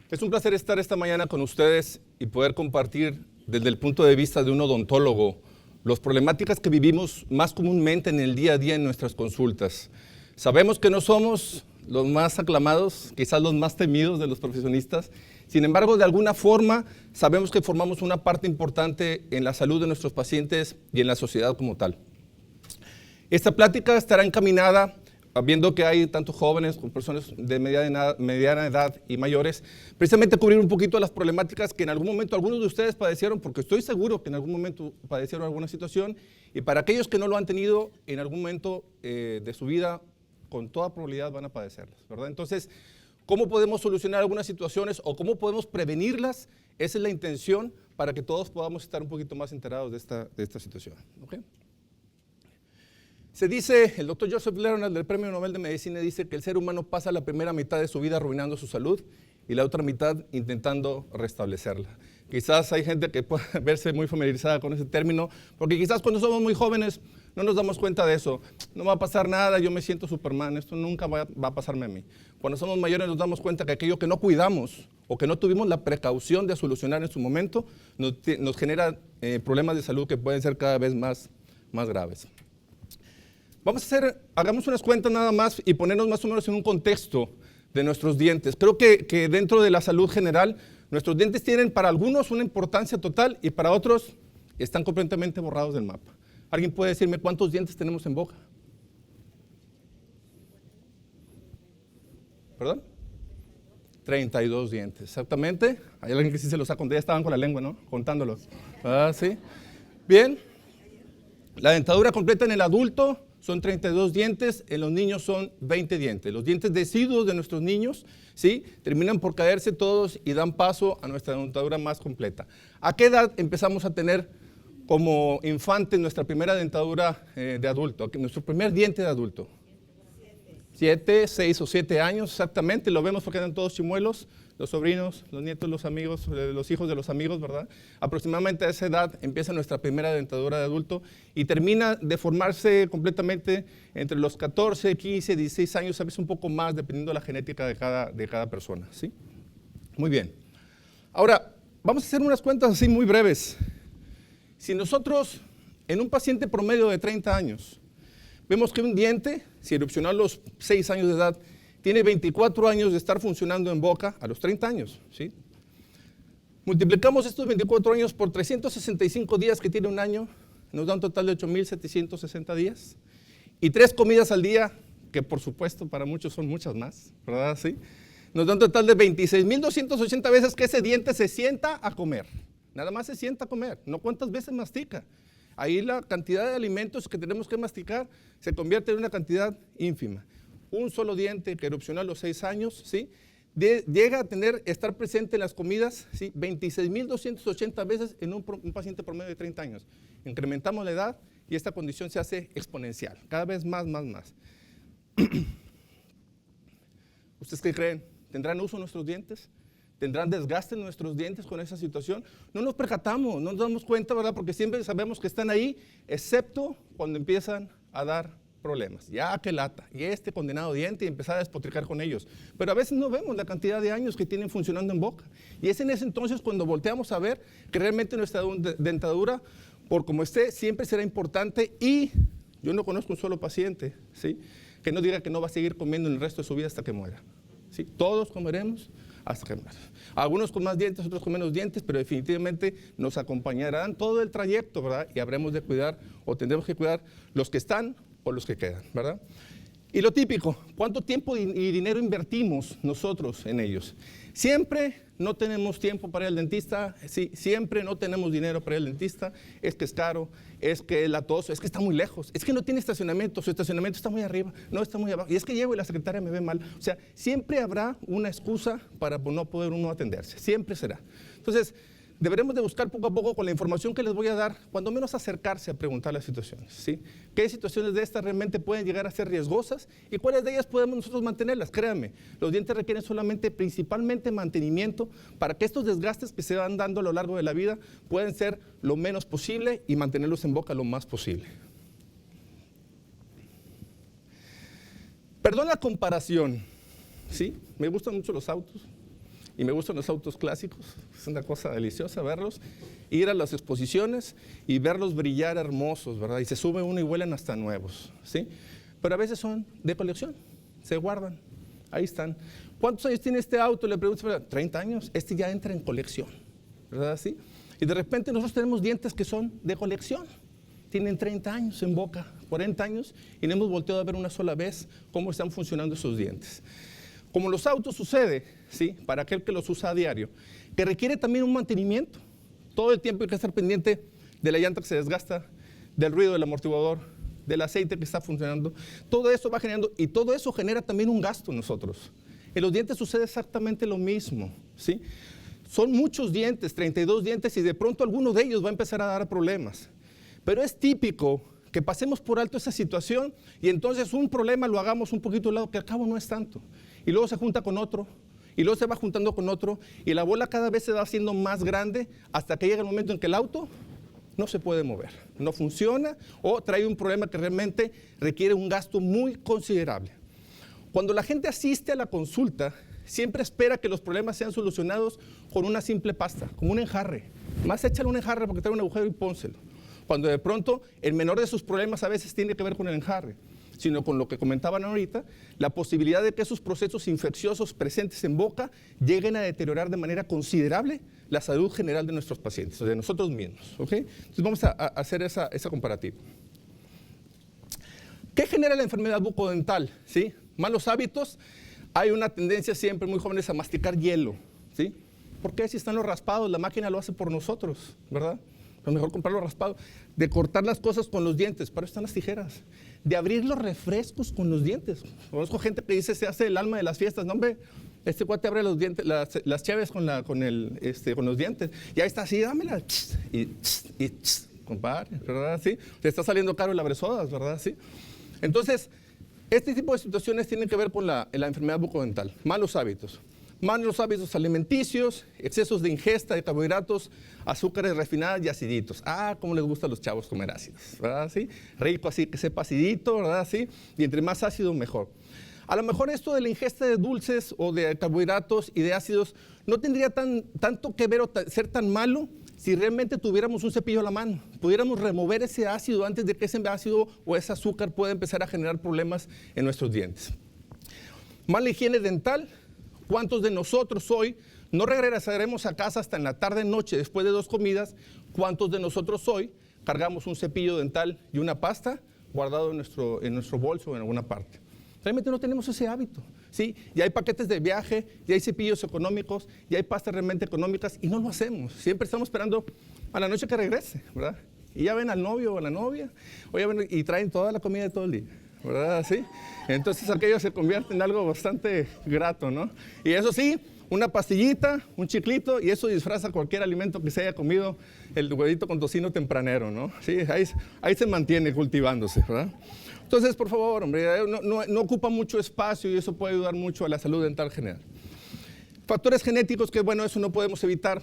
Es un placer estar esta mañana con ustedes y poder compartir desde el punto de vista de un odontólogo las problemáticas que vivimos más comúnmente en el día a día en nuestras consultas. Sabemos que no somos los más aclamados, quizás los más temidos de los profesionistas. Sin embargo, de alguna forma, sabemos que formamos una parte importante en la salud de nuestros pacientes y en la sociedad como tal. Esta plática estará encaminada, viendo que hay tantos jóvenes como personas de mediana edad y mayores, precisamente cubrir un poquito las problemáticas que en algún momento algunos de ustedes padecieron, porque estoy seguro que en algún momento padecieron alguna situación, y para aquellos que no lo han tenido, en algún momento de su vida, con toda probabilidad van a padecerlas, ¿verdad? Entonces, ¿cómo podemos solucionar algunas situaciones o cómo podemos prevenirlas? Esa es la intención para que todos podamos estar un poquito más enterados de esta situación. ¿Okay? Se dice, el doctor Joseph Lerner del Premio Nobel de Medicina dice que el ser humano pasa la primera mitad de su vida arruinando su salud y la otra mitad intentando restablecerla. Quizás hay gente que puede verse muy familiarizada con ese término, porque quizás cuando somos muy jóvenes no nos damos cuenta de eso. No va a pasar nada, yo me siento Superman, esto nunca va a pasarme a mí. Cuando somos mayores nos damos cuenta que aquello que no cuidamos o que no tuvimos la precaución de solucionar en su momento nos genera problemas de salud que pueden ser cada vez más graves. Hagamos unas cuentas nada más y ponernos más o menos en un contexto de nuestros dientes. Creo que dentro de la salud general, nuestros dientes tienen para algunos una importancia total y para otros están completamente borrados del mapa. ¿Alguien puede decirme cuántos dientes tenemos en boca? ¿Perdón? 32 dientes, exactamente. Hay alguien que sí se los ha contado, ya estaban con la lengua, ¿no? Contándolos. Ah, sí. Bien. La dentadura completa en el adulto son 32 dientes, en los niños son 20 dientes. Los dientes deciduos de nuestros niños, ¿sí?, terminan por caerse todos y dan paso a nuestra dentadura más completa. ¿A qué edad empezamos a tener como infante nuestra primera dentadura de adulto, nuestro primer diente de adulto? 7, 6 o 7 años exactamente, lo vemos porque eran todos chimuelos, los sobrinos, los nietos, los amigos, los hijos de los amigos, ¿verdad? Aproximadamente a esa edad empieza nuestra primera dentadura de adulto y termina de formarse completamente entre los 14, 15, 16 años, a veces un poco más, dependiendo de la genética de cada persona, ¿sí? Muy bien. Ahora, vamos a hacer unas cuentas así muy breves. Si nosotros, en un paciente promedio de 30 años, vemos que un diente, si erupcionó a los 6 años de edad, tiene 24 años de estar funcionando en boca a los 30 años, ¿sí? Multiplicamos estos 24 años por 365 días que tiene un año, nos da un total de 8,760 días. Y 3 comidas al día, que por supuesto para muchos son muchas más, ¿verdad? ¿Sí? Nos da un total de 26,280 veces que ese diente se sienta a comer. Nada más se sienta a comer, no cuántas veces mastica. Ahí la cantidad de alimentos que tenemos que masticar se convierte en una cantidad ínfima. Un solo diente que erupcionó a los 6 años, ¿sí?, llega a estar presente en las comidas, ¿sí?, 26,280 veces en un paciente promedio de 30 años. Incrementamos la edad y esta condición se hace exponencial, cada vez más. ¿Ustedes qué creen? ¿Tendrán uso nuestros dientes? ¿Tendrán desgaste en nuestros dientes con esa situación? No nos percatamos, no nos damos cuenta, ¿verdad? Porque siempre sabemos que están ahí, excepto cuando empiezan a dar problemas. Ya que lata, y este condenado diente, y empezar a despotricar con ellos. Pero a veces no vemos la cantidad de años que tienen funcionando en boca. Y es en ese entonces cuando volteamos a ver que realmente nuestra dentadura, por como esté, siempre será importante. Y yo no conozco un solo paciente, ¿sí?, que no diga que no va a seguir comiendo el resto de su vida hasta que muera, ¿sí? Todos comeremos hasta que muera. Algunos con más dientes, otros con menos dientes, pero definitivamente nos acompañarán todo el trayecto, ¿verdad? Y habremos de cuidar, o tendremos que cuidar, los que están o los que quedan, ¿verdad? Y lo típico, ¿cuánto tiempo y dinero invertimos nosotros en ellos? Siempre no tenemos tiempo para ir al dentista, sí, siempre no tenemos dinero para ir al dentista, es que es caro, es que es latoso, es que está muy lejos, es que no tiene estacionamiento, su estacionamiento está muy arriba, no está muy abajo, y es que llego y la secretaria me ve mal. O sea, siempre habrá una excusa para no poder uno atenderse, siempre será. Entonces, deberemos de buscar poco a poco con la información que les voy a dar, cuando menos acercarse a preguntar las situaciones, ¿sí? ¿Qué situaciones de estas realmente pueden llegar a ser riesgosas y cuáles de ellas podemos nosotros mantenerlas? Créanme, los dientes requieren principalmente mantenimiento para que estos desgastes que se van dando a lo largo de la vida puedan ser lo menos posible y mantenerlos en boca lo más posible. Perdón la comparación, ¿sí? Me gustan mucho los autos. y me gustan los autos clásicos, es una cosa deliciosa verlos, ir a las exposiciones y verlos brillar hermosos, ¿verdad? Y se sube uno y huelen hasta nuevos, ¿sí? Pero a veces son de colección, se guardan, ahí están. ¿Cuántos años tiene este auto? Le pregunto, 30 años, este ya entra en colección, ¿verdad? ¿Sí? Y de repente nosotros tenemos dientes que son de colección, tienen 30 años en boca, 40 años, y no hemos volteado a ver una sola vez cómo están funcionando esos dientes. Como los autos sucede, ¿sí? Para aquel que los usa a diario, que requiere también un mantenimiento. Todo el tiempo hay que estar pendiente de la llanta que se desgasta, del ruido del amortiguador, del aceite que está funcionando. Todo eso va generando, y todo eso genera también un gasto en nosotros. En los dientes sucede exactamente lo mismo, ¿sí? Son muchos dientes, 32 dientes, y de pronto alguno de ellos va a empezar a dar problemas. Pero es típico que pasemos por alto esa situación y entonces un problema lo hagamos un poquito de lado, que al cabo no es tanto. Y luego se junta con otro, y luego se va juntando con otro, y la bola cada vez se va haciendo más grande hasta que llega el momento en que el auto no se puede mover, no funciona o trae un problema que realmente requiere un gasto muy considerable. Cuando la gente asiste a la consulta, siempre espera que los problemas sean solucionados con una simple pasta, como un enjarre. Más échale un enjarre porque trae un agujero y pónselo. Cuando de pronto el menor de sus problemas a veces tiene que ver con el enjarre, sino con lo que comentaban ahorita, la posibilidad de que esos procesos infecciosos presentes en boca lleguen a deteriorar de manera considerable la salud general de nuestros pacientes, o de nosotros mismos, ¿ok? Entonces vamos a hacer esa comparativa. ¿Qué genera la enfermedad bucodental? ¿Sí? Malos hábitos. Hay una tendencia siempre muy jóvenes a masticar hielo, ¿sí? ¿Por qué? Si están los raspados, la máquina lo hace por nosotros, ¿verdad? Es mejor comprarlo raspado. De cortar las cosas con los dientes, para eso están las tijeras. De abrir los refrescos con los dientes. Conozco gente que dice, se hace el alma de las fiestas. No, hombre, este cuate abre los dientes, las chaves con los dientes. Y ahí está así, dámela. Compadre, ¿verdad? ¿Sí? Te está saliendo caro el abresodas, ¿verdad? ¿Sí? Entonces, este tipo de situaciones tienen que ver con la enfermedad bucodental. Malos hábitos. Malos hábitos alimenticios, excesos de ingesta de carbohidratos, azúcares refinadas y aciditos. Cómo les gusta a los chavos comer ácidos, ¿verdad? ¿Sí? Rico así, que sepa acidito, ¿verdad? ¿Sí? Y entre más ácido, mejor. A lo mejor esto de la ingesta de dulces o de carbohidratos y de ácidos no tendría tanto que ver o ser tan malo si realmente tuviéramos un cepillo a la mano. Pudiéramos remover ese ácido antes de que ese ácido o ese azúcar pueda empezar a generar problemas en nuestros dientes. Mala higiene dental. ¿Cuántos de nosotros hoy no regresaremos a casa hasta en la tarde-noche después de 2 comidas? ¿Cuántos de nosotros hoy cargamos un cepillo dental y una pasta guardado en nuestro bolso o en alguna parte? Realmente no tenemos ese hábito, ¿sí? Ya hay paquetes de viaje, ya hay cepillos económicos, ya hay pastas realmente económicas y no lo hacemos. Siempre estamos esperando a la noche que regrese, ¿verdad? Y ya ven al novio o a la novia, o ya ven, y traen toda la comida de todo el día, ¿verdad? ¿Sí? Entonces aquello se convierte en algo bastante grato, ¿no? Y eso sí, una pastillita, un chiclito, y eso disfraza cualquier alimento que se haya comido el huevito con tocino tempranero, ¿no? Sí, ahí se mantiene cultivándose, ¿verdad? Entonces, por favor, hombre, no ocupa mucho espacio y eso puede ayudar mucho a la salud dental general. Factores genéticos que, bueno, eso no podemos evitar.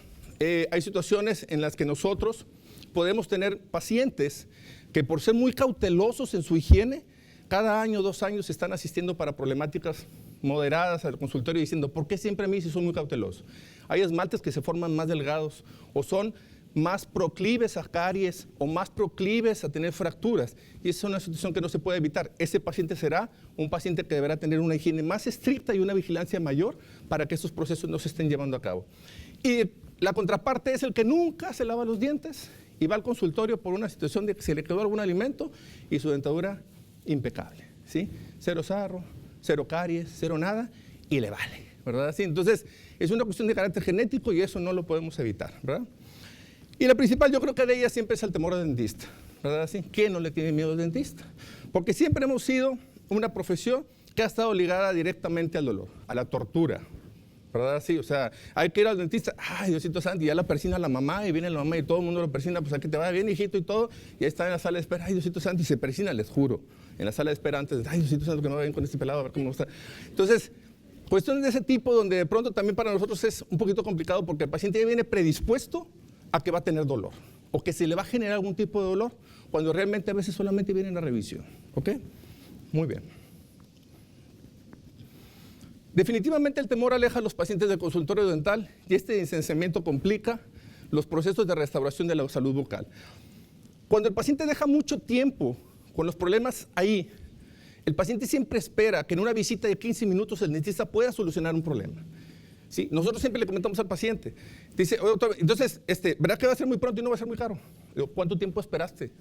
Hay situaciones en las que nosotros podemos tener pacientes que por ser muy cautelosos en su higiene, cada año, 2 años están asistiendo para problemáticas moderadas al consultorio diciendo, ¿por qué siempre a mí si soy muy cauteloso? Hay esmaltes que se forman más delgados o son más proclives a caries o más proclives a tener fracturas. Y esa es una situación que no se puede evitar. Ese paciente será un paciente que deberá tener una higiene más estricta y una vigilancia mayor para que esos procesos no se estén llevando a cabo. Y la contraparte es el que nunca se lava los dientes y va al consultorio por una situación de que se le quedó algún alimento y su dentadura impecable, ¿sí? Cero sarro, cero caries, cero nada y le vale, ¿verdad? ¿Sí? Entonces, es una cuestión de carácter genético y eso no lo podemos evitar, ¿verdad? Y la principal, yo creo que de ella siempre es el temor al dentista, ¿verdad? ¿Sí? ¿Quién no le tiene miedo al dentista? Porque siempre hemos sido una profesión que ha estado ligada directamente al dolor, a la tortura, ¿verdad? Sí, o sea, hay que ir al dentista, ay, Diosito Santo, y ya la persina la mamá, y viene la mamá y todo el mundo lo persina, pues aquí te vaya bien, hijito, y todo, y ahí está en la sala de espera, ay, Diosito Santo, y se persina, les juro, en la sala de espera antes, ay, Diosito Santo, que no vayan con este pelado, a ver cómo está. Entonces, cuestiones de ese tipo, donde de pronto también para nosotros es un poquito complicado, porque el paciente ya viene predispuesto a que va a tener dolor, o que se le va a generar algún tipo de dolor, cuando realmente a veces solamente viene en la revisión, ¿ok? Muy bien. Definitivamente el temor aleja a los pacientes del consultorio dental y este distanciamiento complica los procesos de restauración de la salud bucal. Cuando el paciente deja mucho tiempo con los problemas ahí, el paciente siempre espera que en una visita de 15 minutos el dentista pueda solucionar un problema. ¿Sí? Nosotros siempre le comentamos al paciente, dice, oye, doctor, entonces, ¿verdad que va a ser muy pronto y no va a ser muy caro? Digo, ¿cuánto tiempo esperaste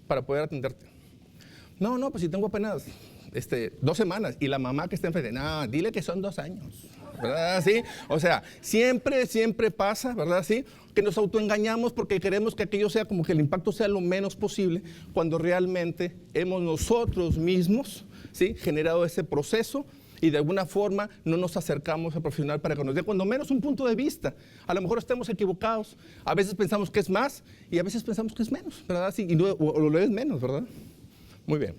para poder atenderte? No, pues si tengo apenas 2 semanas. Y la mamá que está enfrente, no, dile que son 2 años. ¿Verdad? ¿Sí? O sea, siempre pasa, ¿verdad? ¿Sí? Que nos autoengañamos porque queremos que aquello sea como que el impacto sea lo menos posible, cuando realmente hemos nosotros mismos, ¿sí?, generado ese proceso y de alguna forma no nos acercamos al profesional para que nos dé cuando menos un punto de vista. A lo mejor estamos equivocados, a veces pensamos que es más y a veces pensamos que es menos, ¿verdad? Sí, y no, o lo es menos, ¿verdad? Muy bien.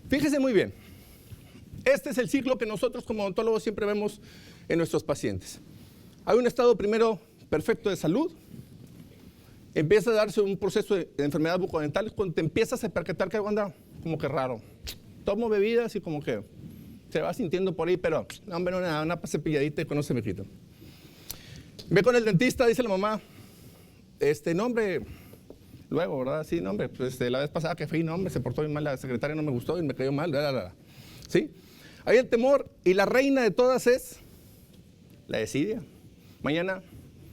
Fíjese muy bien. Este es el ciclo que nosotros como odontólogos siempre vemos en nuestros pacientes. Hay un estado primero perfecto de salud, empieza a darse un proceso de enfermedad bucodental cuando te empiezas a percatar que algo anda como que raro. Tomo bebidas y como que se va sintiendo por ahí, pero no, hombre, una cepilladita y con no se me quita. Ve con el dentista, dice la mamá, no, hombre, luego, ¿verdad? Sí, no, hombre, pues la vez pasada que fui, no, hombre, se portó bien mal, la secretaria no me gustó y me cayó mal, ¿sí? Ahí el temor, y la reina de todas es la desidia. Mañana,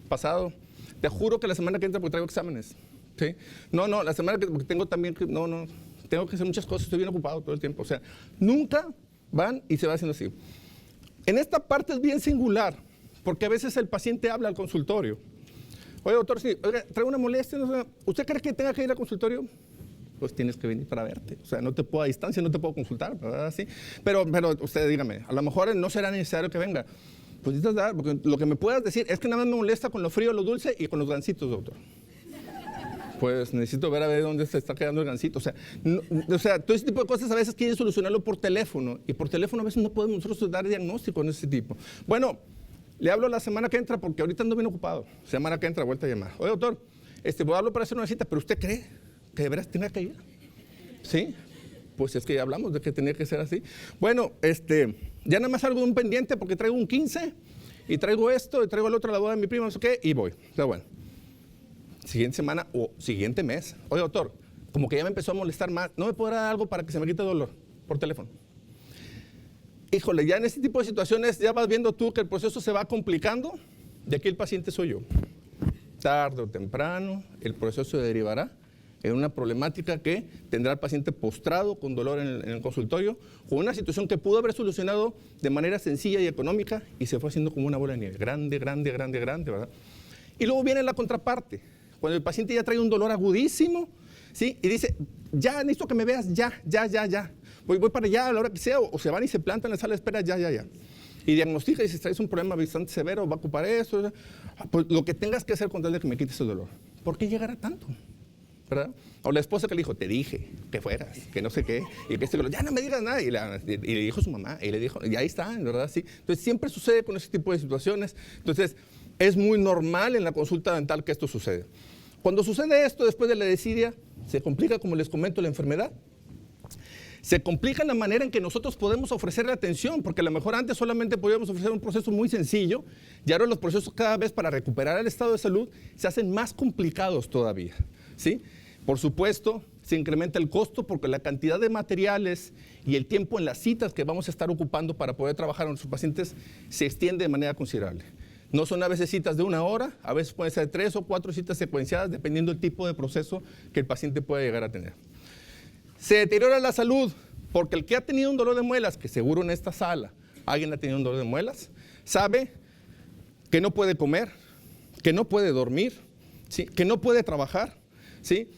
pasado, te juro que la semana que entra porque traigo exámenes, ¿sí? No, la semana que porque tengo también, no, tengo que hacer muchas cosas, estoy bien ocupado todo el tiempo, o sea, nunca van y se va haciendo así. En esta parte es bien singular, porque a veces el paciente habla al consultorio. Oye, doctor, sí, oiga, traigo una molestia, no sé, ¿usted cree que tenga que ir al consultorio? Pues tienes que venir para verte. O sea, no te puedo a distancia, no te puedo consultar, ¿verdad? ¿Sí? Pero usted dígame, a lo mejor no será necesario que venga. Pues necesitas dar, porque lo que me puedas decir es que nada más me molesta con lo frío, lo dulce y con los gancitos, doctor. Pues necesito ver a ver dónde se está quedando el gancito. O sea, todo ese tipo de cosas a veces quieren solucionarlo por teléfono. Y por teléfono a veces no podemos nosotros dar diagnóstico en ese tipo. Bueno, le hablo la semana que entra porque ahorita ando bien ocupado. Semana que entra, vuelta a llamar. Oye, doctor, voy a hablar para hacer una cita, pero ¿usted cree que de veras tenga que ir? ¿Sí? Pues es que ya hablamos de que tenía que ser así. Bueno, ya nada más salgo de un pendiente porque traigo un 15 y traigo esto y traigo el otro a la boda de mi prima, no sé qué, y voy. Está bueno. Siguiente semana o siguiente mes. Oye, doctor, como que ya me empezó a molestar más. ¿No me podrá dar algo para que se me quite el dolor? Por teléfono. Híjole, ya en este tipo de situaciones ya vas viendo tú que el proceso se va complicando. De aquí el paciente soy yo. Tarde o temprano, el proceso se derivará en una problemática que tendrá el paciente postrado con dolor en el consultorio, con una situación que pudo haber solucionado de manera sencilla y económica y se fue haciendo como una bola de nieve. Grande, ¿verdad? Y luego viene la contraparte. Cuando el paciente ya trae un dolor agudísimo, ¿sí? Y dice, ya necesito que me veas, ya. Voy para allá a la hora que sea, o se van y se plantan en la sala de espera, ya. Y diagnostica y dice, traes un problema bastante severo, va a ocupar eso. Pues lo que tengas que hacer con tal de que me quites el dolor. ¿Por qué llegará tanto? ¿Verdad? O la esposa que le dijo, te dije que fueras, que no sé qué, y que ya no me digas nada. Y le dijo su mamá, y le dijo, y ahí están, ¿verdad? Sí. Entonces siempre sucede con ese tipo de situaciones. Entonces es muy normal en la consulta dental que esto sucede. Cuando sucede esto después de la desidia, se complica, como les comento, la enfermedad. Se complica la manera en que nosotros podemos ofrecerle atención, porque a lo mejor antes solamente podíamos ofrecer un proceso muy sencillo, y ahora los procesos cada vez para recuperar el estado de salud se hacen más complicados todavía, ¿sí? Por supuesto, se incrementa el costo porque la cantidad de materiales y el tiempo en las citas que vamos a estar ocupando para poder trabajar con nuestros pacientes se extiende de manera considerable. No son a veces citas de 1 hora, a veces pueden ser 3 o 4 citas secuenciadas, dependiendo del tipo de proceso que el paciente pueda llegar a tener. Se deteriora la salud, porque el que ha tenido un dolor de muelas, que seguro en esta sala alguien ha tenido un dolor de muelas, sabe que no puede comer, que no puede dormir, ¿sí? Que no puede trabajar, ¿sí?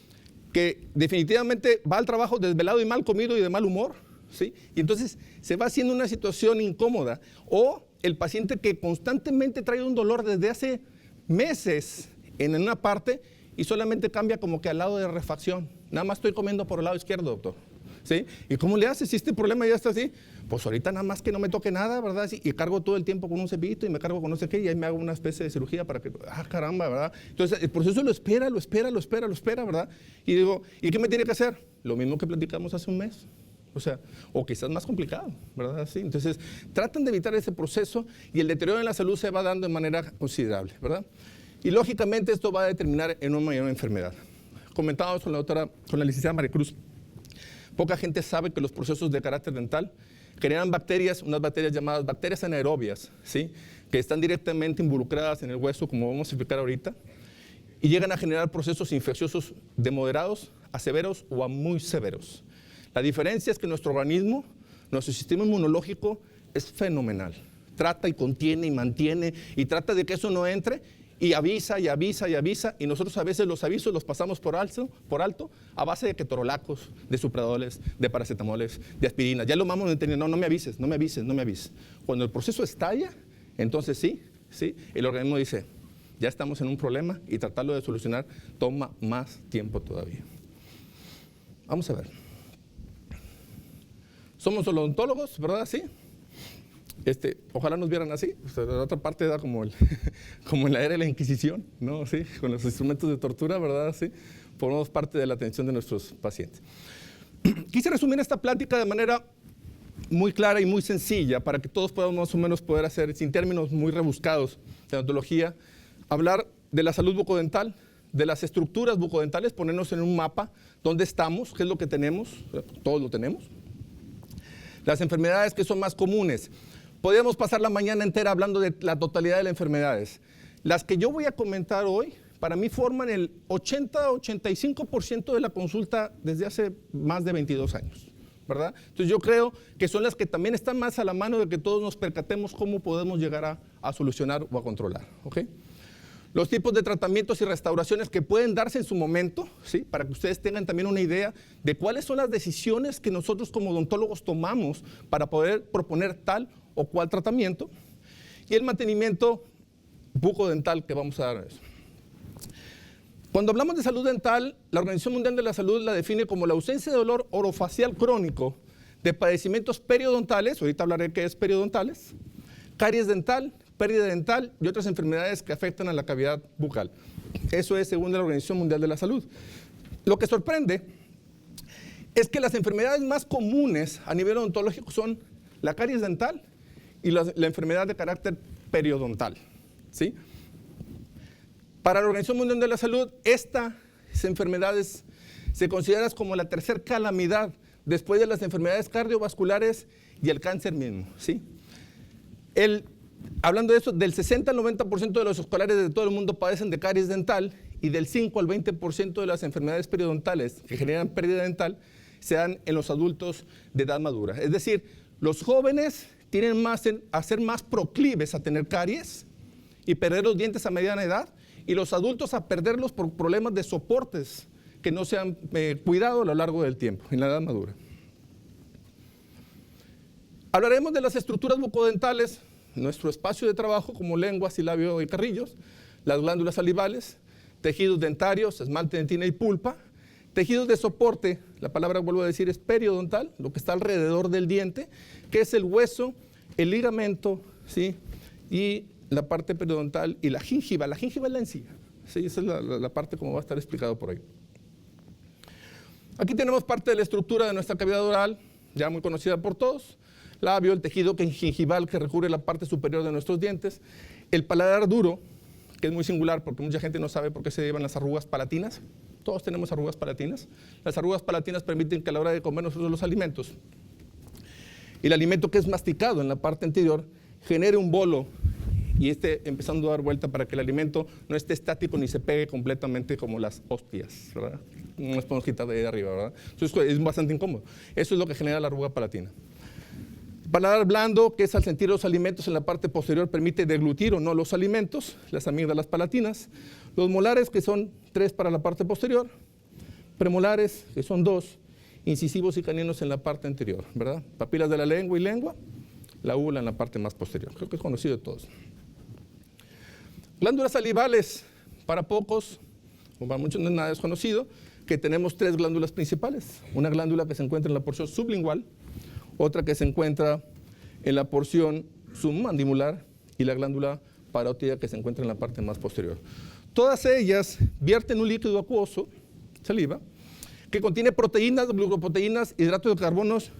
Que definitivamente va al trabajo desvelado y mal comido y de mal humor, ¿sí? Y entonces se va haciendo una situación incómoda. O el paciente que constantemente trae un dolor desde hace meses en una parte y solamente cambia como que al lado de refacción. Nada más estoy comiendo por el lado izquierdo, doctor. ¿Sí? ¿Y cómo le haces si este problema ya está así? Pues ahorita nada más que no me toque nada, ¿verdad? Sí, y cargo todo el tiempo con un cepillito y me cargo con no sé qué y ahí me hago una especie de cirugía para que, caramba, ¿verdad? Entonces el proceso lo espera, ¿verdad? Y digo, ¿y qué me tiene que hacer? Lo mismo que platicamos hace un mes. O sea, o quizás más complicado, ¿verdad? Sí, entonces, tratan de evitar ese proceso y el deterioro en la salud se va dando de manera considerable, ¿verdad? Y lógicamente esto va a determinar en una mayor enfermedad. Comentábamos con la licenciada Maricruz, poca gente sabe que los procesos de carácter dental generan bacterias, unas bacterias llamadas bacterias anaerobias, ¿sí? Que están directamente involucradas en el hueso, como vamos a explicar ahorita, y llegan a generar procesos infecciosos de moderados a severos o a muy severos. La diferencia es que nuestro organismo, nuestro sistema inmunológico es fenomenal. Trata y contiene y mantiene y trata de que eso no entre y avisa y avisa y avisa, y nosotros a veces los avisos los pasamos por alto a base de ketorolacos, de supradoles, de paracetamoles, de aspirina. Ya lo vamos entendiendo, no me avises, no me avises, no me avises. Cuando el proceso estalla, entonces sí, el organismo dice, ya estamos en un problema y tratarlo de solucionar toma más tiempo todavía. Vamos a ver. Somos odontólogos, ¿verdad? Sí. Ojalá nos vieran así. O sea, la otra parte da como en la era de la Inquisición, ¿no? Sí, con los instrumentos de tortura, ¿verdad? Sí. Formamos parte de la atención de nuestros pacientes. Quise resumir esta plática de manera muy clara y muy sencilla para que todos podamos más o menos poder hacer, sin términos muy rebuscados de odontología, hablar de la salud bucodental, de las estructuras bucodentales, ponernos en un mapa dónde estamos, qué es lo que tenemos, todos lo tenemos. Las enfermedades que son más comunes. Podríamos pasar la mañana entera hablando de la totalidad de las enfermedades. Las que yo voy a comentar hoy, para mí forman el 80-85% de la consulta desde hace más de 22 años, ¿verdad? Entonces yo creo que son las que también están más a la mano de que todos nos percatemos cómo podemos llegar a solucionar o a controlar, ¿ok? Los tipos de tratamientos y restauraciones que pueden darse en su momento, ¿sí? Para que ustedes tengan también una idea de cuáles son las decisiones que nosotros como odontólogos tomamos para poder proponer tal o cual tratamiento, y el mantenimiento bucodental que vamos a dar. Cuando hablamos de salud dental, la Organización Mundial de la Salud la define como la ausencia de dolor orofacial crónico de padecimientos periodontales, ahorita hablaré qué es periodontales, caries dental, pérdida dental y otras enfermedades que afectan a la cavidad bucal. Eso es según la Organización Mundial de la Salud. Lo que sorprende es que las enfermedades más comunes a nivel odontológico son la caries dental y la enfermedad de carácter periodontal, ¿sí? Para la Organización Mundial de la Salud, estas enfermedades se consideran como la tercera calamidad después de las enfermedades cardiovasculares y el cáncer mismo, ¿sí? Hablando de eso, del 60 al 90% de los escolares de todo el mundo padecen de caries dental y del 5 al 20% de las enfermedades periodontales que generan pérdida dental se dan en los adultos de edad madura. Es decir, los jóvenes tienen a ser más proclives a tener caries y perder los dientes a mediana edad, y los adultos a perderlos por problemas de soportes que no se han cuidado a lo largo del tiempo, en la edad madura. Hablaremos de las estructuras bucodentales, nuestro espacio de trabajo como lengua, silabio y carrillos, las glándulas salivales, tejidos dentarios, esmalte, dentina y pulpa, tejidos de soporte, la palabra vuelvo a decir es periodontal, lo que está alrededor del diente, que es el hueso, el ligamento, ¿sí? Y la parte periodontal y la gingiva es la encía, ¿sí? Esa es la parte como va a estar explicado por ahí. Aquí tenemos parte de la estructura de nuestra cavidad oral, ya muy conocida por todos, labio, el tejido gingival que recubre la parte superior de nuestros dientes, el paladar duro, que es muy singular porque mucha gente no sabe por qué se llevan las arrugas palatinas. Todos tenemos arrugas palatinas. Las arrugas palatinas permiten que a la hora de comer nosotros los alimentos, el alimento que es masticado en la parte anterior genere un bolo y esté empezando a dar vuelta para que el alimento no esté estático ni se pegue completamente como las hostias, ¿verdad? No nos podemos quitar de ahí de arriba, ¿verdad? Entonces es bastante incómodo. Eso es lo que genera la arruga palatina. Paladar blando, que es al sentir los alimentos en la parte posterior, permite deglutir o no los alimentos, las amígdalas palatinas. Los molares, que son 3 para la parte posterior. Premolares, que son 2. Incisivos y caninos en la parte anterior, ¿verdad? Papilas de la lengua y lengua. La úvula en la parte más posterior. Creo que es conocido de todos. Glándulas salivales, para pocos, o para muchos no es nada desconocido, que tenemos 3 glándulas principales. Una glándula que se encuentra en la porción sublingual, otra que se encuentra en la porción submandibular y la glándula parótida que se encuentra en la parte más posterior. Todas ellas vierten un líquido acuoso, saliva, que contiene proteínas, glucoproteínas, hidratos de carbonos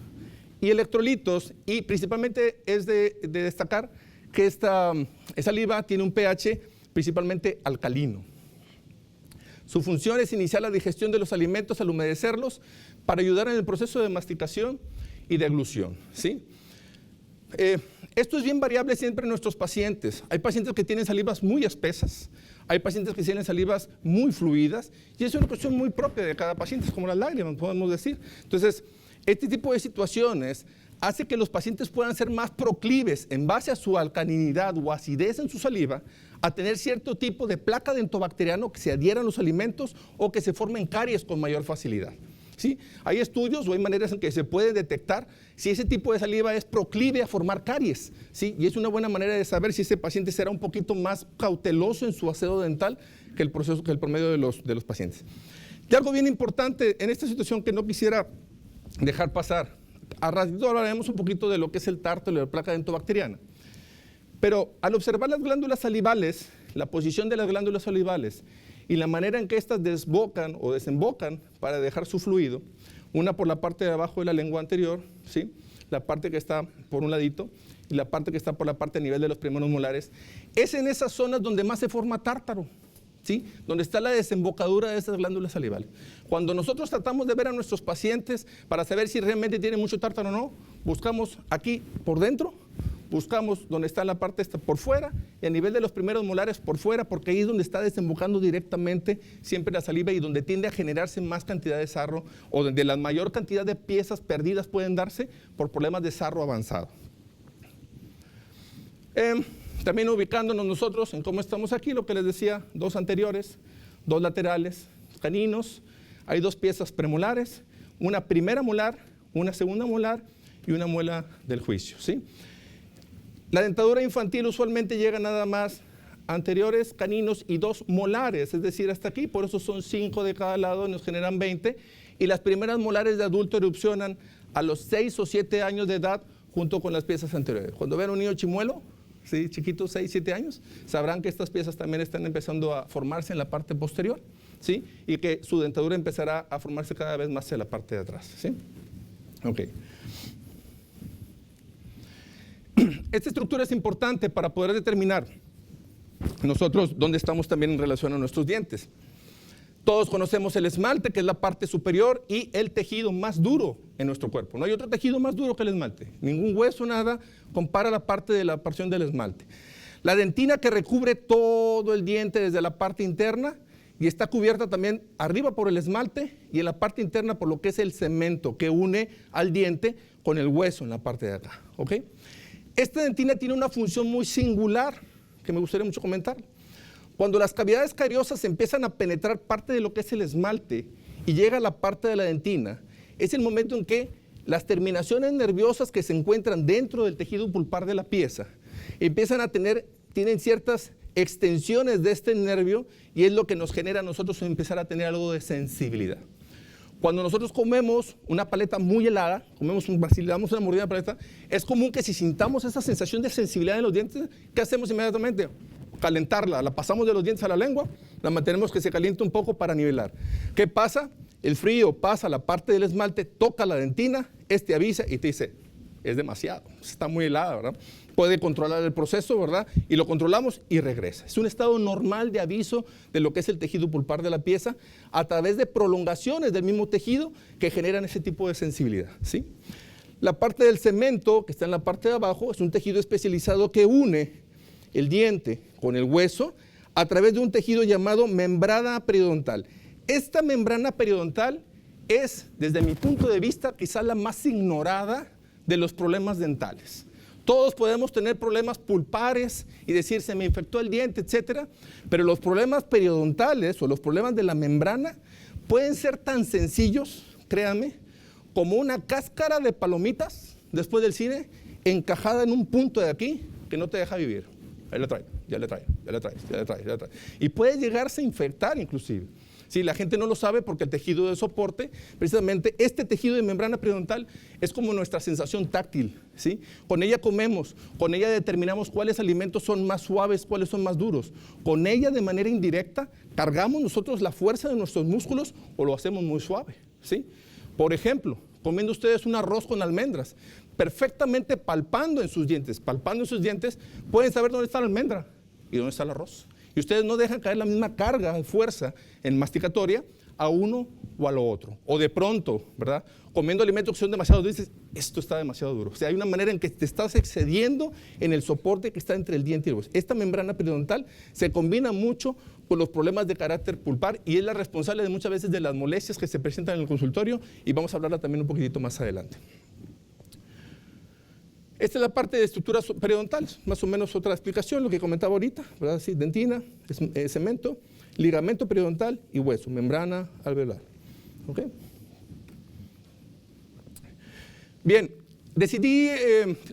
y electrolitos, y principalmente es de destacar que esta saliva tiene un pH principalmente alcalino. Su función es iniciar la digestión de los alimentos al humedecerlos para ayudar en el proceso de masticación y de eglución, ¿sí? Esto es bien variable siempre en nuestros pacientes. Hay pacientes que tienen salivas muy espesas, hay pacientes que tienen salivas muy fluidas, y es una cuestión muy propia de cada paciente, es como las lágrimas, podemos decir. Entonces, este tipo de situaciones hace que los pacientes puedan ser más proclives, en base a su alcalinidad o acidez en su saliva, a tener cierto tipo de placa dentobacteriano que se adhiera a los alimentos o que se formen caries con mayor facilidad. ¿Sí? Hay estudios o hay maneras en que se puede detectar si ese tipo de saliva es proclive a formar caries, ¿sí? Y es una buena manera de saber si ese paciente será un poquito más cauteloso en su aseo dental que el promedio de los pacientes. Y algo bien importante en esta situación que no quisiera dejar pasar. A ratito hablaremos un poquito de lo que es el tártaro y la placa dentobacteriana. Pero al observar las glándulas salivales, la posición de las glándulas salivales y la manera en que éstas desbocan o desembocan para dejar su fluido, una por la parte de abajo de la lengua anterior, ¿sí? La parte que está por un ladito y la parte que está por la parte a nivel de los primeros molares, es en esas zonas donde más se forma tártaro, ¿sí? Donde está la desembocadura de esas glándulas salivales. Cuando nosotros tratamos de ver a nuestros pacientes para saber si realmente tienen mucho tártaro o no, buscamos aquí por dentro, buscamos donde está la parte esta por fuera y a nivel de los primeros molares por fuera, porque ahí es donde está desembocando directamente siempre la saliva y donde tiende a generarse más cantidad de sarro, o donde la mayor cantidad de piezas perdidas pueden darse por problemas de sarro avanzado. También ubicándonos nosotros en cómo estamos aquí, lo que les decía, dos anteriores, dos laterales caninos, hay dos piezas premolares, una primera molar, una segunda molar y una muela del juicio, ¿sí? La dentadura infantil usualmente llega nada más anteriores, caninos y dos molares, es decir, hasta aquí, por eso son 5 de cada lado y nos generan 20, y las primeras molares de adulto erupcionan a los 6 o 7 años de edad junto con las piezas anteriores. Cuando vean un niño chimuelo, ¿sí? Chiquito, 6, 7 años, sabrán que estas piezas también están empezando a formarse en la parte posterior, ¿sí? Y que su dentadura empezará a formarse cada vez más en la parte de atrás, ¿sí? Ok. Esta estructura es importante para poder determinar nosotros dónde estamos también en relación a nuestros dientes. Todos conocemos el esmalte, que es la parte superior, y el tejido más duro en nuestro cuerpo. No hay otro tejido más duro que el esmalte. Ningún hueso, nada, compara la parte de la porción del esmalte. La dentina, que recubre todo el diente desde la parte interna y está cubierta también arriba por el esmalte y en la parte interna por lo que es el cemento que une al diente con el hueso en la parte de acá, ¿ok? Esta dentina tiene una función muy singular que me gustaría mucho comentar. Cuando las cavidades cariosas empiezan a penetrar parte de lo que es el esmalte y llega a la parte de la dentina, es el momento en que las terminaciones nerviosas que se encuentran dentro del tejido pulpar de la pieza empiezan a tienen ciertas extensiones de este nervio y es lo que nos genera a nosotros empezar a tener algo de sensibilidad. Cuando nosotros comemos una paleta muy helada, si le damos una mordida a la paleta, es común que si sintamos esa sensación de sensibilidad en los dientes, ¿qué hacemos inmediatamente? Calentarla, la pasamos de los dientes a la lengua, la mantenemos que se caliente un poco para nivelar. ¿Qué pasa? El frío pasa a la parte del esmalte, toca la dentina, avisa y te dice, es demasiado, está muy helada, ¿verdad? Puede controlar el proceso, ¿verdad? Y lo controlamos y regresa. Es un estado normal de aviso de lo que es el tejido pulpar de la pieza a través de prolongaciones del mismo tejido que generan ese tipo de sensibilidad, ¿sí? La parte del cemento, que está en la parte de abajo, es un tejido especializado que une el diente con el hueso a través de un tejido llamado membrana periodontal. Esta membrana periodontal es, desde mi punto de vista, quizá la más ignorada de los problemas dentales. Todos podemos tener problemas pulpares y decir, se me infectó el diente, etcétera, pero los problemas periodontales o los problemas de la membrana pueden ser tan sencillos, créanme, como una cáscara de palomitas después del cine encajada en un punto de aquí que no te deja vivir. Ahí la trae, ya le trae. Y puede llegarse a infectar inclusive. Sí, la gente no lo sabe porque el tejido de soporte, precisamente este tejido de membrana periodontal es como nuestra sensación táctil, ¿sí? Con ella comemos, con ella determinamos cuáles alimentos son más suaves, cuáles son más duros. Con ella de manera indirecta cargamos nosotros la fuerza de nuestros músculos o lo hacemos muy suave. ¿sí? Por ejemplo, comiendo ustedes un arroz con almendras, perfectamente palpando en sus dientes, pueden saber dónde está la almendra y dónde está el arroz. Y ustedes no dejan caer la misma carga de fuerza en masticatoria a uno o a lo otro. O de pronto, ¿verdad? Comiendo alimentos que son demasiado dulces, esto está demasiado duro. O sea, hay una manera en que te estás excediendo en el soporte que está entre el diente y el hueso. Esta membrana periodontal se combina mucho con los problemas de carácter pulpar y es la responsable de muchas veces de las molestias que se presentan en el consultorio, y vamos a hablarla también un poquitito más adelante. Esta es la parte de estructuras periodontales, más o menos otra explicación, lo que comentaba ahorita, ¿verdad? Sí, dentina, cemento, ligamento periodontal y hueso, membrana alveolar. ¿Okay? Bien, decidí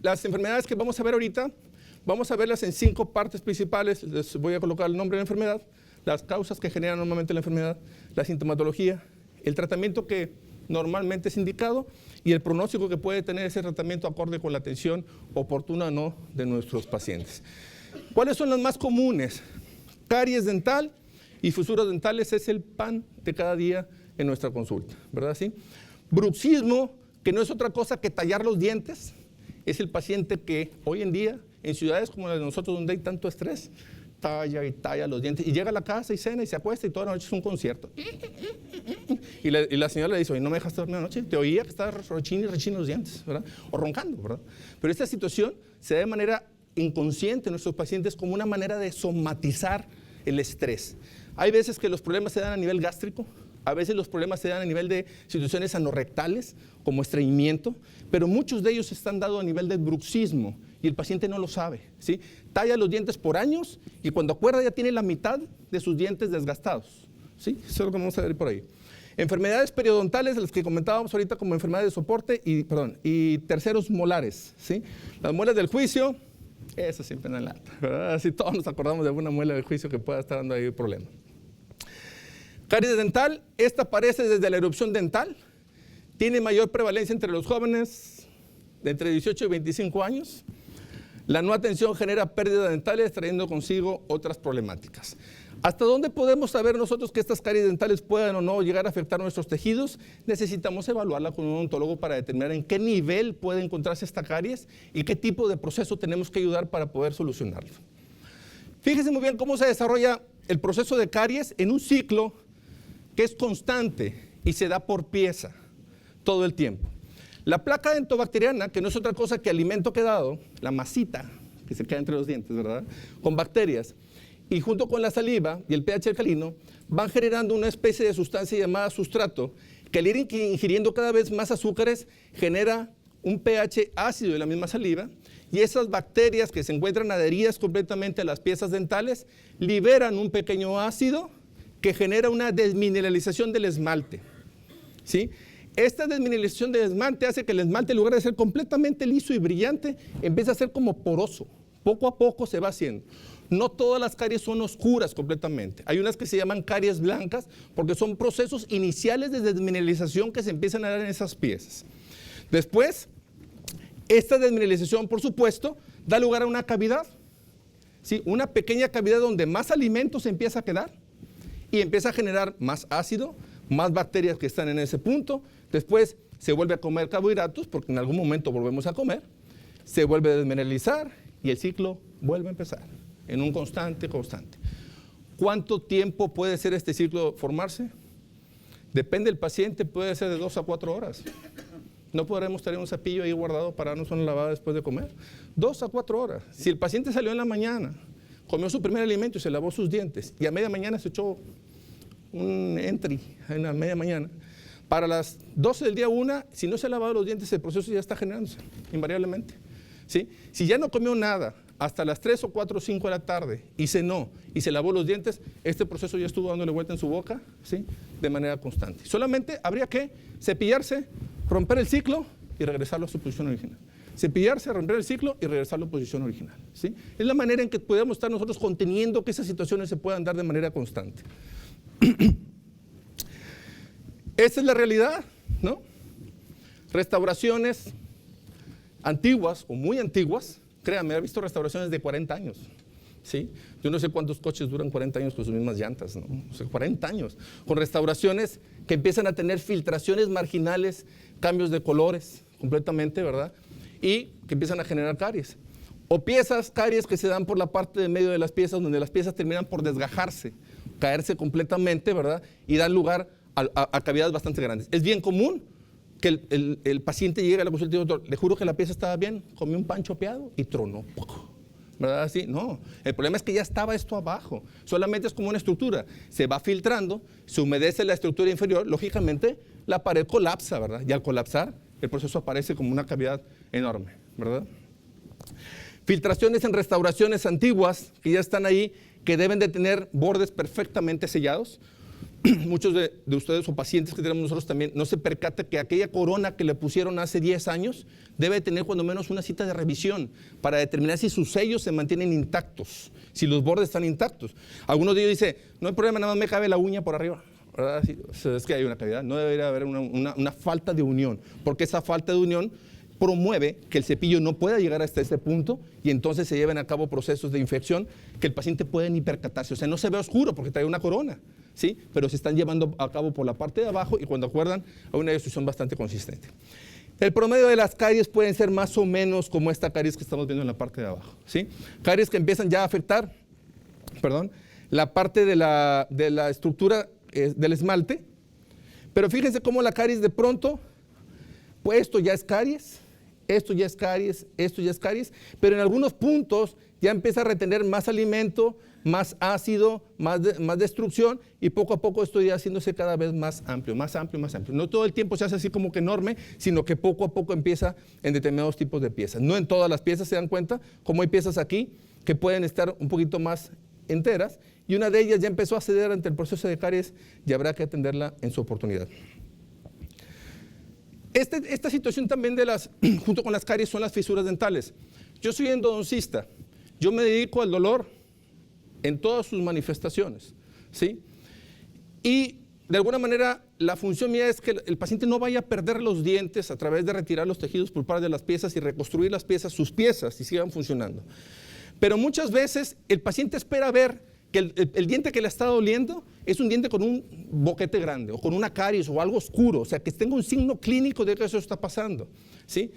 las enfermedades que vamos a ver ahorita, vamos a verlas en 5 partes principales. Les voy a colocar el nombre de la enfermedad, las causas que generan normalmente la enfermedad, la sintomatología, el tratamiento que normalmente es indicado y el pronóstico que puede tener ese tratamiento acorde con la atención oportuna o no de nuestros pacientes. ¿Cuáles son las más comunes? Caries dental y fisuras dentales es el pan de cada día en nuestra consulta, ¿verdad? ¿Sí? Bruxismo, que no es otra cosa que tallar los dientes, es el paciente que hoy en día en ciudades como la de nosotros donde hay tanto estrés, talla y talla los dientes y llega a la casa y cena y se acuesta y toda la noche es un concierto. Y la señora le dice, oye, no me dejaste dormir anoche, te oía que estabas rechino y rechino los dientes, ¿verdad? O roncando, ¿verdad? Pero esta situación se da de manera inconsciente en nuestros pacientes como una manera de somatizar el estrés. Hay veces que los problemas se dan a nivel gástrico, a veces los problemas se dan a nivel de situaciones anorrectales, como estreñimiento, pero muchos de ellos están dados a nivel del bruxismo y el paciente no lo sabe, ¿sí? Talla los dientes por años y cuando acuerda ya tiene la mitad de sus dientes desgastados, ¿sí? Eso es lo que vamos a ver por ahí. Enfermedades periodontales, las que comentábamos ahorita como enfermedades de soporte y terceros molares, ¿sí? Las muelas del juicio, eso siempre en la lata, ¿verdad? Así todos nos acordamos de alguna muela del juicio que pueda estar dando ahí problema. Caries dental, esta aparece desde la erupción dental, tiene mayor prevalencia entre los jóvenes de entre 18 y 25 años. La no atención genera pérdidas dentales trayendo consigo otras problemáticas. ¿Hasta dónde podemos saber nosotros que estas caries dentales puedan o no llegar a afectar nuestros tejidos? Necesitamos evaluarla con un odontólogo para determinar en qué nivel puede encontrarse esta caries y qué tipo de proceso tenemos que ayudar para poder solucionarlo. Fíjense muy bien cómo se desarrolla el proceso de caries en un ciclo que es constante y se da por pieza todo el tiempo. La placa dentobacteriana, que no es otra cosa que alimento quedado, la masita que se queda entre los dientes, ¿verdad? Con bacterias, y junto con la saliva y el pH alcalino, van generando una especie de sustancia llamada sustrato, que al ir ingiriendo cada vez más azúcares, genera un pH ácido de la misma saliva, y esas bacterias que se encuentran adheridas completamente a las piezas dentales, liberan un pequeño ácido que genera una desmineralización del esmalte, ¿sí? Esta desmineralización del esmalte hace que el esmalte, en lugar de ser completamente liso y brillante, empiece a ser como poroso. Poco a poco se va haciendo. No todas las caries son oscuras completamente. Hay unas que se llaman caries blancas porque son procesos iniciales de desmineralización que se empiezan a dar en esas piezas. Después, esta desmineralización, por supuesto, da lugar a una cavidad, ¿sí? Una pequeña cavidad donde más alimento se empieza a quedar y empieza a generar más ácido, más bacterias que están en ese punto. Después se vuelve a comer carbohidratos porque en algún momento volvemos a comer, se vuelve a desmineralizar y el ciclo vuelve a empezar en un constante. ¿Cuánto tiempo puede ser este ciclo formarse? Depende del paciente, puede ser de 2 a 4 horas. No podremos tener un cepillo ahí guardado para darnos una lavada después de comer. 2 a 4 horas. Si el paciente salió en la mañana, comió su primer alimento y se lavó sus dientes y a media mañana se echó un entry en la media mañana, para las 12 del día 1, si no se ha lavado los dientes, el proceso ya está generándose, invariablemente, ¿sí? Si ya no comió nada hasta las 3 o 4 o 5 de la tarde y cenó y se lavó los dientes, este proceso ya estuvo dándole vuelta en su boca, ¿sí? De manera constante. Solamente habría que cepillarse, romper el ciclo y regresarlo a su posición original. Cepillarse, romper el ciclo y regresarlo a la posición original, ¿sí? Es la manera en que podemos estar nosotros conteniendo que esas situaciones se puedan dar de manera constante. Esa es la realidad, ¿no? Restauraciones antiguas o muy antiguas, créanme, he visto restauraciones de 40 años, ¿sí? Yo no sé cuántos coches duran 40 años con sus mismas llantas, ¿no? O sea, 40 años. Con restauraciones que empiezan a tener filtraciones marginales, cambios de colores completamente, ¿verdad? Y que empiezan a generar caries. O caries que se dan por la parte de medio de las piezas, donde las piezas terminan por desgajarse, caerse completamente, ¿verdad? Y dan lugar a cavidades bastante grandes. Es bien común que el paciente llegue a la consulta y diga, doctor, le juro que la pieza estaba bien, comí un pan chopeado y tronó. ¿Verdad? Así, no, el problema es que ya estaba esto abajo, solamente es como una estructura, se va filtrando, se humedece la estructura inferior, lógicamente la pared colapsa, ¿verdad? Y al colapsar, el proceso aparece como una cavidad enorme, ¿verdad? Filtraciones en restauraciones antiguas que ya están ahí, que deben de tener bordes perfectamente sellados. Muchos de ustedes o pacientes que tenemos nosotros también no se percata que aquella corona que le pusieron hace 10 años debe tener cuando menos una cita de revisión para determinar si sus sellos se mantienen intactos, si los bordes están intactos. Algunos de ellos dicen, no hay problema, nada más me cabe la uña por arriba. ¿Verdad? Sí, o sea, es que hay una cavidad, no debería haber una falta de unión, porque esa falta de unión promueve que el cepillo no pueda llegar hasta ese punto y entonces se lleven a cabo procesos de infección que el paciente puede ni percatarse. O sea, no se ve oscuro porque trae una corona, ¿sí? Pero se están llevando a cabo por la parte de abajo y cuando acuerdan hay una destrucción bastante consistente. El promedio de las caries pueden ser más o menos como esta caries que estamos viendo en la parte de abajo, ¿sí? Caries que empiezan ya a afectar, la parte de la estructura del esmalte, pero fíjense cómo la caries de pronto, pues esto ya es caries, esto ya es caries, esto ya es caries, pero en algunos puntos ya empieza a retener más alimento, más ácido, más destrucción y poco a poco esto ya haciéndose cada vez más amplio, más amplio, más amplio. No todo el tiempo se hace así como que enorme, sino que poco a poco empieza en determinados tipos de piezas. No en todas las piezas se dan cuenta, como hay piezas aquí que pueden estar un poquito más enteras y una de ellas ya empezó a ceder ante el proceso de caries y habrá que atenderla en su oportunidad. Esta situación también junto con las caries son las fisuras dentales. Yo soy endodoncista, yo me dedico al dolor en todas sus manifestaciones, ¿sí? Y de alguna manera la función mía es que el paciente no vaya a perder los dientes a través de retirar los tejidos pulpares de las piezas y reconstruir las piezas, sus piezas, y sigan funcionando. Pero muchas veces el paciente espera ver que el diente que le está doliendo es un diente con un boquete grande o con una caries o algo oscuro, o sea, que tenga un signo clínico de que eso está pasando, ¿sí?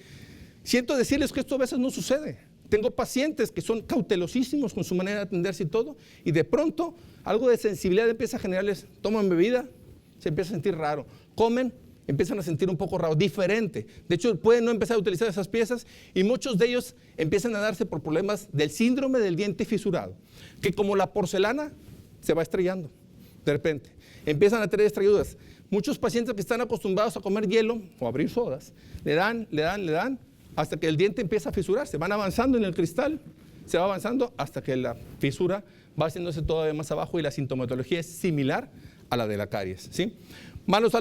Siento decirles que esto a veces no sucede. Tengo pacientes que son cautelosísimos con su manera de atenderse y todo, y de pronto algo de sensibilidad empieza a generarles, toman bebida, se empieza a sentir raro, comen, empiezan a sentir un poco raro, diferente. De hecho, pueden no empezar a utilizar esas piezas y muchos de ellos empiezan a darse por problemas del síndrome del diente fisurado, que como la porcelana se va estrellando de repente. Empiezan a tener estrelludas. Muchos pacientes que están acostumbrados a comer hielo o a abrir sodas, le dan, hasta que el diente empieza a fisurarse. Van avanzando en el cristal, se va avanzando hasta que la fisura va haciéndose todavía más abajo y la sintomatología es similar a la de la caries, ¿sí? Malos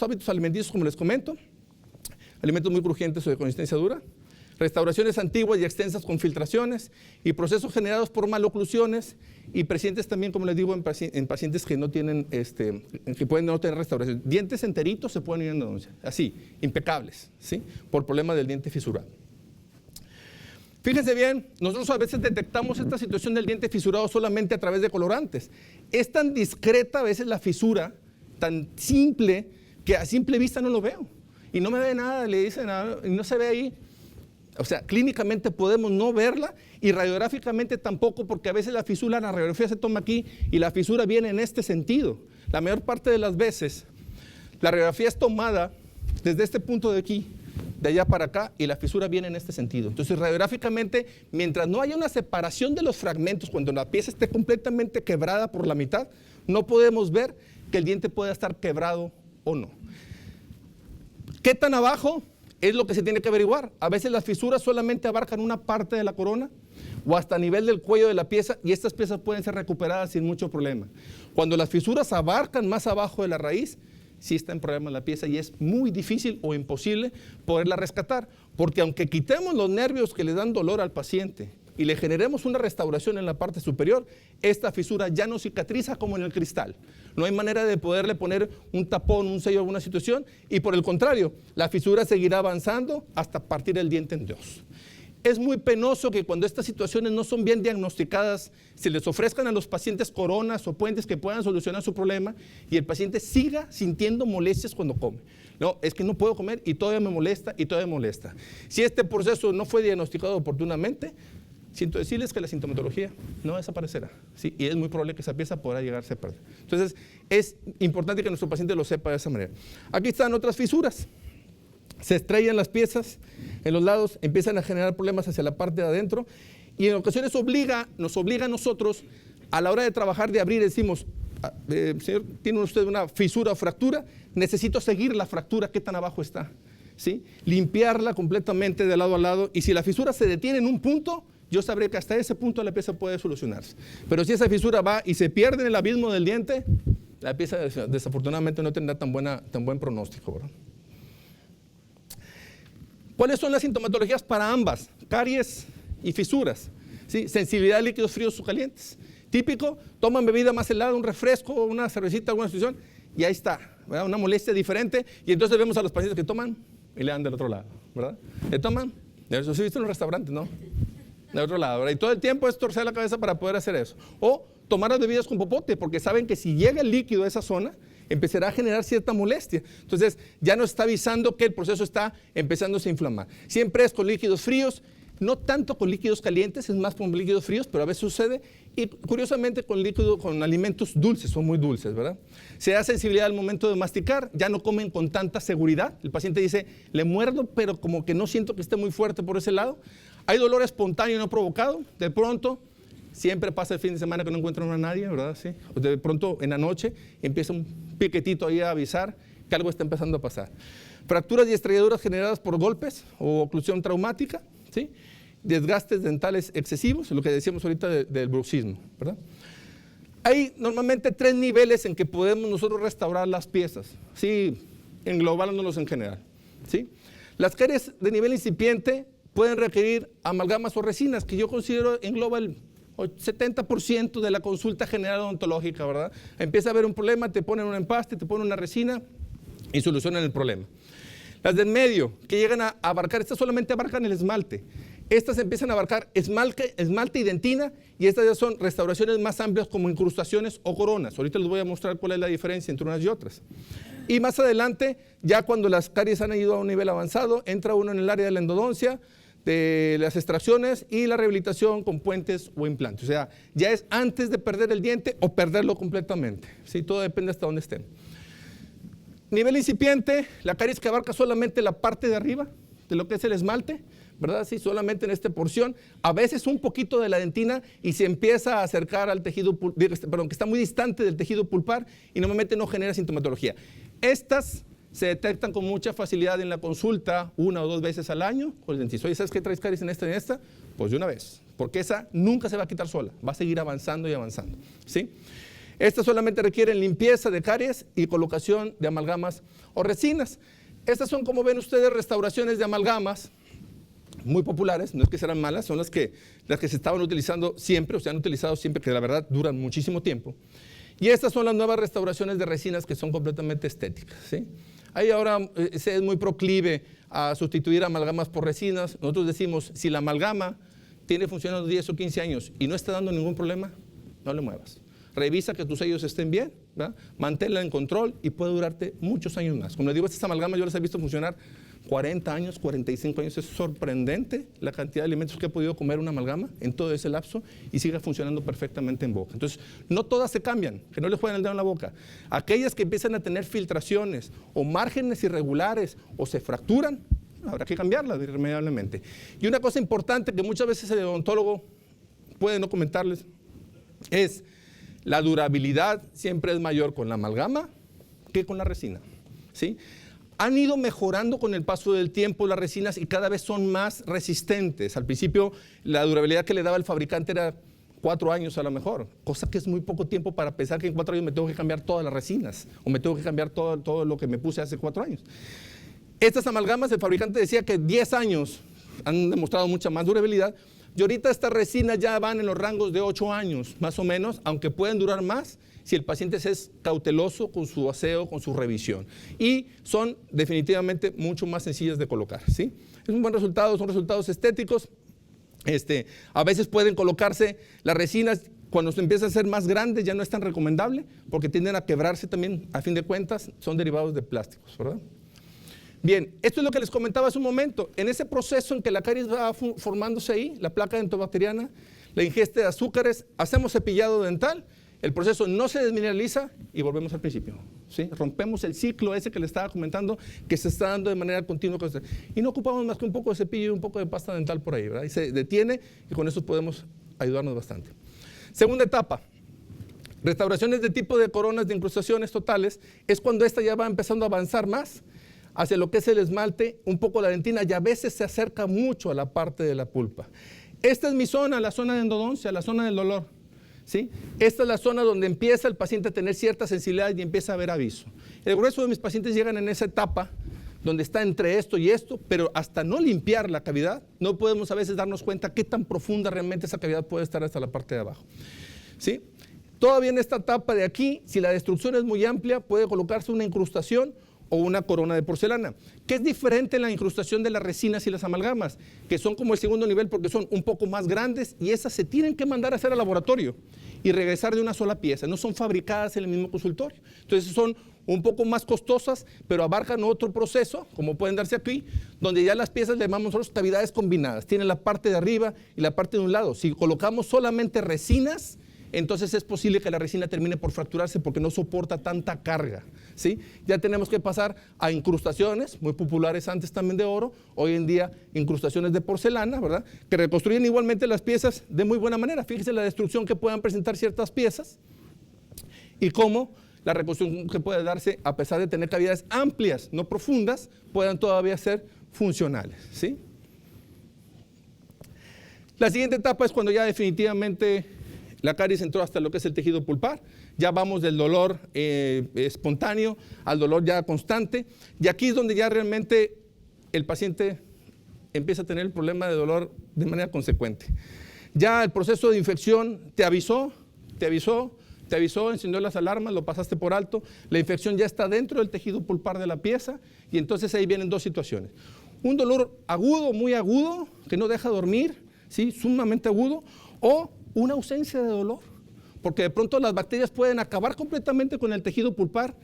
hábitos alimenticios, como les comento, alimentos muy crujientes o de consistencia dura, restauraciones antiguas y extensas con filtraciones y procesos generados por maloclusiones y presentes también, como les digo, en pacientes que no tienen, que pueden no tener restauración. Dientes enteritos se pueden ir en endodoncia, así, impecables, ¿sí? Por problema del diente fisurado. Fíjense bien, nosotros a veces detectamos esta situación del diente fisurado solamente a través de colorantes. Es tan discreta a veces la fisura, tan simple, que a simple vista no lo veo. Y no me ve nada, le dicen nada, y no se ve ahí. O sea, clínicamente podemos no verla y radiográficamente tampoco, porque a veces la fisura, la radiografía se toma aquí y la fisura viene en este sentido. La mayor parte de las veces, la radiografía es tomada desde este punto de aquí, de allá para acá, y la fisura viene en este sentido. Entonces, radiográficamente, mientras no haya una separación de los fragmentos, cuando la pieza esté completamente quebrada por la mitad, no podemos ver que el diente pueda estar quebrado o no. ¿Qué tan abajo? Es lo que se tiene que averiguar. A veces las fisuras solamente abarcan una parte de la corona o hasta a nivel del cuello de la pieza y estas piezas pueden ser recuperadas sin mucho problema. Cuando las fisuras abarcan más abajo de la raíz, sí está en problema la pieza y es muy difícil o imposible poderla rescatar, porque aunque quitemos los nervios que le dan dolor al paciente y le generemos una restauración en la parte superior, esta fisura ya no cicatriza como en el cristal. No hay manera de poderle poner un tapón, un sello a alguna situación y por el contrario, la fisura seguirá avanzando hasta partir el diente en dos. es muy penoso que cuando estas situaciones no son bien diagnosticadas, se les ofrezcan a los pacientes coronas o puentes que puedan solucionar su problema y el paciente siga sintiendo molestias cuando come. No, es que no puedo comer y todavía me molesta y todavía me molesta. Si este proceso no fue diagnosticado oportunamente, siento decirles que la sintomatología no desaparecerá, ¿sí? Y es muy probable que esa pieza podrá llegarse a perder. Entonces, es importante que nuestro paciente lo sepa de esa manera. Aquí están otras fisuras. Se estrellan las piezas en los lados, empiezan a generar problemas hacia la parte de adentro y en ocasiones nos obliga a nosotros, a la hora de trabajar, de abrir, decimos, señor, ¿tiene usted una fisura o fractura? Necesito seguir la fractura, ¿qué tan abajo está? ¿Sí? Limpiarla completamente de lado a lado y si la fisura se detiene en un punto, yo sabré que hasta ese punto la pieza puede solucionarse. Pero si esa fisura va y se pierde en el abismo del diente, la pieza desafortunadamente no tendrá tan buen pronóstico, ¿verdad? ¿Cuáles son las sintomatologías para ambas? Caries y fisuras. ¿Sí? Sensibilidad a líquidos fríos o calientes. Típico, toman bebida más helada, un refresco, una cervecita, alguna institución, y ahí está, ¿verdad? Una molestia diferente, y entonces vemos a los pacientes que toman y le dan del otro lado, ¿verdad? Le toman, eso sí viste en los restaurantes, ¿no? Del otro lado, ¿verdad? Y todo el tiempo es torcer la cabeza para poder hacer eso. O tomar las bebidas con popote, porque saben que si llega el líquido a esa zona, empezará a generar cierta molestia. Entonces, ya nos está avisando que el proceso está empezándose a inflamar. Siempre es con líquidos fríos, no tanto con líquidos calientes, es más con líquidos fríos, pero a veces sucede. Y curiosamente con alimentos dulces, son muy dulces, ¿verdad? Se da sensibilidad al momento de masticar, ya no comen con tanta seguridad. El paciente dice, le muerdo, pero como que no siento que esté muy fuerte por ese lado. Hay dolor espontáneo no provocado, de pronto. Siempre pasa el fin de semana que no encuentran a nadie, ¿verdad? Sí. De pronto en la noche empieza un piquetito ahí a avisar que algo está empezando a pasar. Fracturas y estrelladuras generadas por golpes o oclusión traumática, ¿sí? Desgastes dentales excesivos, lo que decíamos ahorita del bruxismo, ¿verdad? Hay normalmente 3 niveles en que podemos nosotros restaurar las piezas, ¿sí? Englobándolos en general, ¿sí? Las caries de nivel incipiente pueden requerir amalgamas o resinas, que yo considero engloba el 70% de la consulta general odontológica, ¿verdad? Empieza a haber un problema, te ponen un empaste, te ponen una resina y solucionan el problema. Las del medio, que llegan a abarcar, estas solamente abarcan el esmalte. Estas empiezan a abarcar esmalte y dentina y estas ya son restauraciones más amplias como incrustaciones o coronas. Ahorita les voy a mostrar cuál es la diferencia entre unas y otras. Y más adelante, ya cuando las caries han ido a un nivel avanzado, entra uno en el área de la endodoncia, de las extracciones y la rehabilitación con puentes o implantes. O sea, ya es antes de perder el diente o perderlo completamente. ¿Sí? Todo depende hasta dónde estén. Nivel incipiente, la caries que abarca solamente la parte de arriba de lo que es el esmalte, ¿verdad? Sí, solamente en esta porción. A veces un poquito de la dentina y se empieza a acercar al tejido, perdón, que está muy distante del tejido pulpar y normalmente no genera sintomatología. Estas se detectan con mucha facilidad en la consulta 1 o 2 veces al año con el dentista. Oye, ¿sabes qué traes caries en esta y en esta? Pues de una vez, porque esa nunca se va a quitar sola, va a seguir avanzando y avanzando, ¿sí? Estas solamente requieren limpieza de caries y colocación de amalgamas o resinas. Estas son, como ven ustedes, restauraciones de amalgamas muy populares, no es que serán malas, son las que se estaban utilizando siempre, o se han utilizado siempre, que la verdad duran muchísimo tiempo. Y estas son las nuevas restauraciones de resinas que son completamente estéticas, ¿sí? Ahí ahora se es muy proclive a sustituir amalgamas por resinas. Nosotros decimos, si la amalgama tiene funcionando 10 o 15 años y no está dando ningún problema, no le muevas. Revisa que tus sellos estén bien, ¿verdad? Manténla en control y puede durarte muchos años más. Como les digo, estas amalgamas yo las he visto funcionar 40 años, 45 años. Es sorprendente la cantidad de alimentos que ha podido comer una amalgama en todo ese lapso y sigue funcionando perfectamente en boca. Entonces, no todas se cambian, que no les jueguen el dedo en la boca. Aquellas que empiezan a tener filtraciones o márgenes irregulares o se fracturan, habrá que cambiarlas irremediablemente. Y una cosa importante que muchas veces el odontólogo puede no comentarles es la durabilidad siempre es mayor con la amalgama que con la resina, ¿sí? Han ido mejorando con el paso del tiempo las resinas y cada vez son más resistentes. Al principio la durabilidad que le daba el fabricante era 4 años a lo mejor, cosa que es muy poco tiempo para pensar que en 4 años me tengo que cambiar todas las resinas o me tengo que cambiar todo lo que me puse hace 4 años. Estas amalgamas el fabricante decía que 10 años han demostrado mucha más durabilidad y ahorita estas resinas ya van en los rangos de 8 años más o menos, aunque pueden durar más si el paciente es cauteloso con su aseo, con su revisión. Y son definitivamente mucho más sencillas de colocar, ¿sí? Es un buen resultado, son resultados estéticos. A veces pueden colocarse las resinas. Cuando se empieza a ser más grande ya no es tan recomendable porque tienden a quebrarse también, a fin de cuentas, son derivados de plásticos, ¿verdad? Bien, esto es lo que les comentaba hace un momento. En ese proceso en que la caries va formándose ahí, la placa dentobacteriana, la ingesta de azúcares, hacemos cepillado dental, el proceso no se desmineraliza y volvemos al principio, ¿sí? Rompemos el ciclo ese que les estaba comentando que se está dando de manera continua y no ocupamos más que un poco de cepillo y un poco de pasta dental por ahí, ¿verdad? Y se detiene y con eso podemos ayudarnos bastante. Segunda etapa, restauraciones de tipo de coronas de incrustaciones totales, es cuando esta ya va empezando a avanzar más hacia lo que es el esmalte, un poco la dentina, y a veces se acerca mucho a la parte de la pulpa. Esta es mi zona, la zona de endodoncia, la zona del dolor, ¿sí? Esta es la zona donde empieza el paciente a tener cierta sensibilidad y empieza a haber aviso. El grueso de mis pacientes llegan en esa etapa donde está entre esto y esto, pero hasta no limpiar la cavidad, no podemos a veces darnos cuenta qué tan profunda realmente esa cavidad puede estar hasta la parte de abajo, ¿sí? Todavía en esta etapa de aquí, si la destrucción es muy amplia, puede colocarse una incrustación o una corona de porcelana, que es diferente en la incrustación de las resinas y las amalgamas, que son como el segundo nivel porque son un poco más grandes y esas se tienen que mandar a hacer al laboratorio y regresar de una sola pieza, no son fabricadas en el mismo consultorio. Entonces son un poco más costosas, pero abarcan otro proceso, como pueden darse aquí, donde ya las piezas le llamamos nosotros cavidades combinadas, tienen la parte de arriba y la parte de un lado. Si colocamos solamente resinas, entonces es posible que la resina termine por fracturarse porque no soporta tanta carga, ¿sí? Ya tenemos que pasar a incrustaciones, muy populares antes también de oro, hoy en día incrustaciones de porcelana, ¿verdad? Que reconstruyen igualmente las piezas de muy buena manera. Fíjense la destrucción que puedan presentar ciertas piezas y cómo la reconstrucción que puede darse, a pesar de tener cavidades amplias, no profundas, puedan todavía ser funcionales, ¿sí? La siguiente etapa es cuando ya definitivamente la caries entró hasta lo que es el tejido pulpar, ya vamos del dolor espontáneo al dolor ya constante, y aquí es donde ya realmente el paciente empieza a tener el problema de dolor de manera consecuente. Ya el proceso de infección te avisó, encendió las alarmas, lo pasaste por alto, la infección ya está dentro del tejido pulpar de la pieza, y entonces ahí vienen dos situaciones. Un dolor agudo, muy agudo, que no deja dormir, ¿sí? Sumamente agudo, o una ausencia de dolor, porque de pronto las bacterias pueden acabar completamente con el tejido pulpar,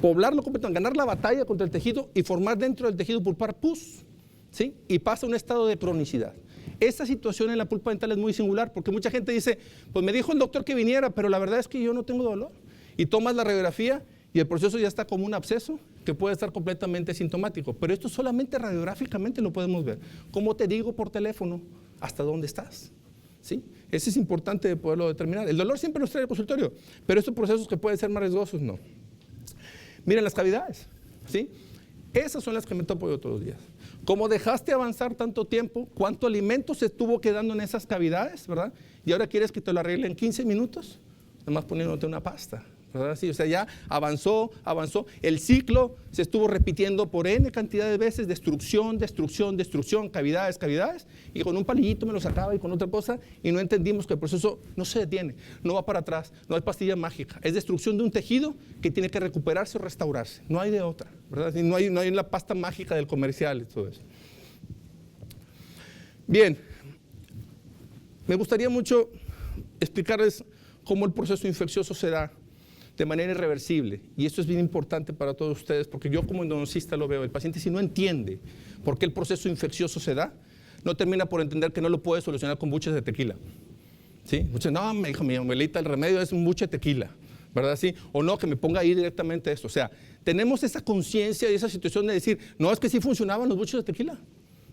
poblarlo completamente, ganar la batalla contra el tejido y formar dentro del tejido pulpar pus, ¿sí? Y pasa a un estado de cronicidad. Esta situación en la pulpa dental es muy singular, porque mucha gente dice, pues me dijo el doctor que viniera, pero la verdad es que yo no tengo dolor. Y tomas la radiografía y el proceso ya está como un absceso que puede estar completamente sintomático, pero esto solamente radiográficamente lo podemos ver. ¿Cómo te digo por teléfono hasta dónde estás? ¿Sí? Eso es importante de poderlo determinar. El dolor siempre nos trae al consultorio, pero estos procesos que pueden ser más riesgosos, no. Miren las cavidades, ¿sí? Esas son las que me topo yo todos los días. Como dejaste avanzar tanto tiempo, ¿cuánto alimento se estuvo quedando en esas cavidades, verdad? Y ahora quieres que te lo arregle en 15 minutos, nomás poniéndote una pasta, ¿verdad? Sí, o sea, ya avanzó, el ciclo se estuvo repitiendo por N cantidad de veces, destrucción, cavidades, y con un palillito me lo sacaba y con otra cosa, y no entendimos que el proceso no se detiene, no va para atrás, no hay pastilla mágica, es destrucción de un tejido que tiene que recuperarse o restaurarse, no hay de otra, ¿verdad? No hay la pasta mágica del comercial y todo eso. Bien, me gustaría mucho explicarles cómo el proceso infeccioso se da de manera irreversible, y esto es bien importante para todos ustedes, porque yo como endodoncista lo veo. El paciente, si no entiende por qué el proceso infeccioso se da, no termina por entender que no lo puede solucionar con buches de tequila, ¿sí? Muchos, no, me dijo mi abuelita, el remedio es un buche de tequila, ¿verdad? ¿Sí? O no, que me ponga ahí directamente esto. O sea, tenemos esa conciencia y esa situación de decir, no, es que sí funcionaban los buches de tequila,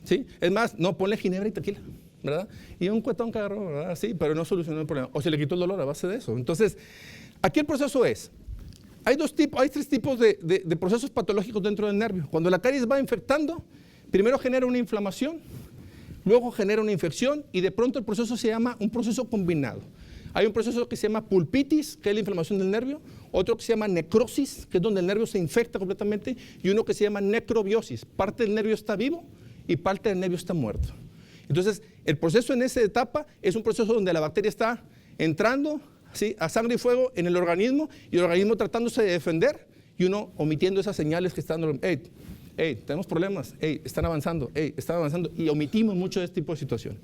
¿sí? Es más, no, ponle ginebra y tequila, ¿verdad? Y un cuetón que agarró, ¿verdad? Sí, pero no solucionó el problema, o se le quitó el dolor a base de eso. Entonces, aquí el proceso es, hay tres tipos de procesos patológicos dentro del nervio. Cuando la caries va infectando, primero genera una inflamación, luego genera una infección y de pronto el proceso se llama un proceso combinado. Hay un proceso que se llama pulpitis, que es la inflamación del nervio, otro que se llama necrosis, que es donde el nervio se infecta completamente, y uno que se llama necrobiosis, parte del nervio está vivo y parte del nervio está muerto. Entonces, el proceso en esa etapa es un proceso donde la bacteria está entrando, ¿sí?, a sangre y fuego en el organismo, y el organismo tratándose de defender, y uno omitiendo esas señales que están dando, hey, tenemos problemas, están avanzando, y omitimos mucho de este tipo de situaciones.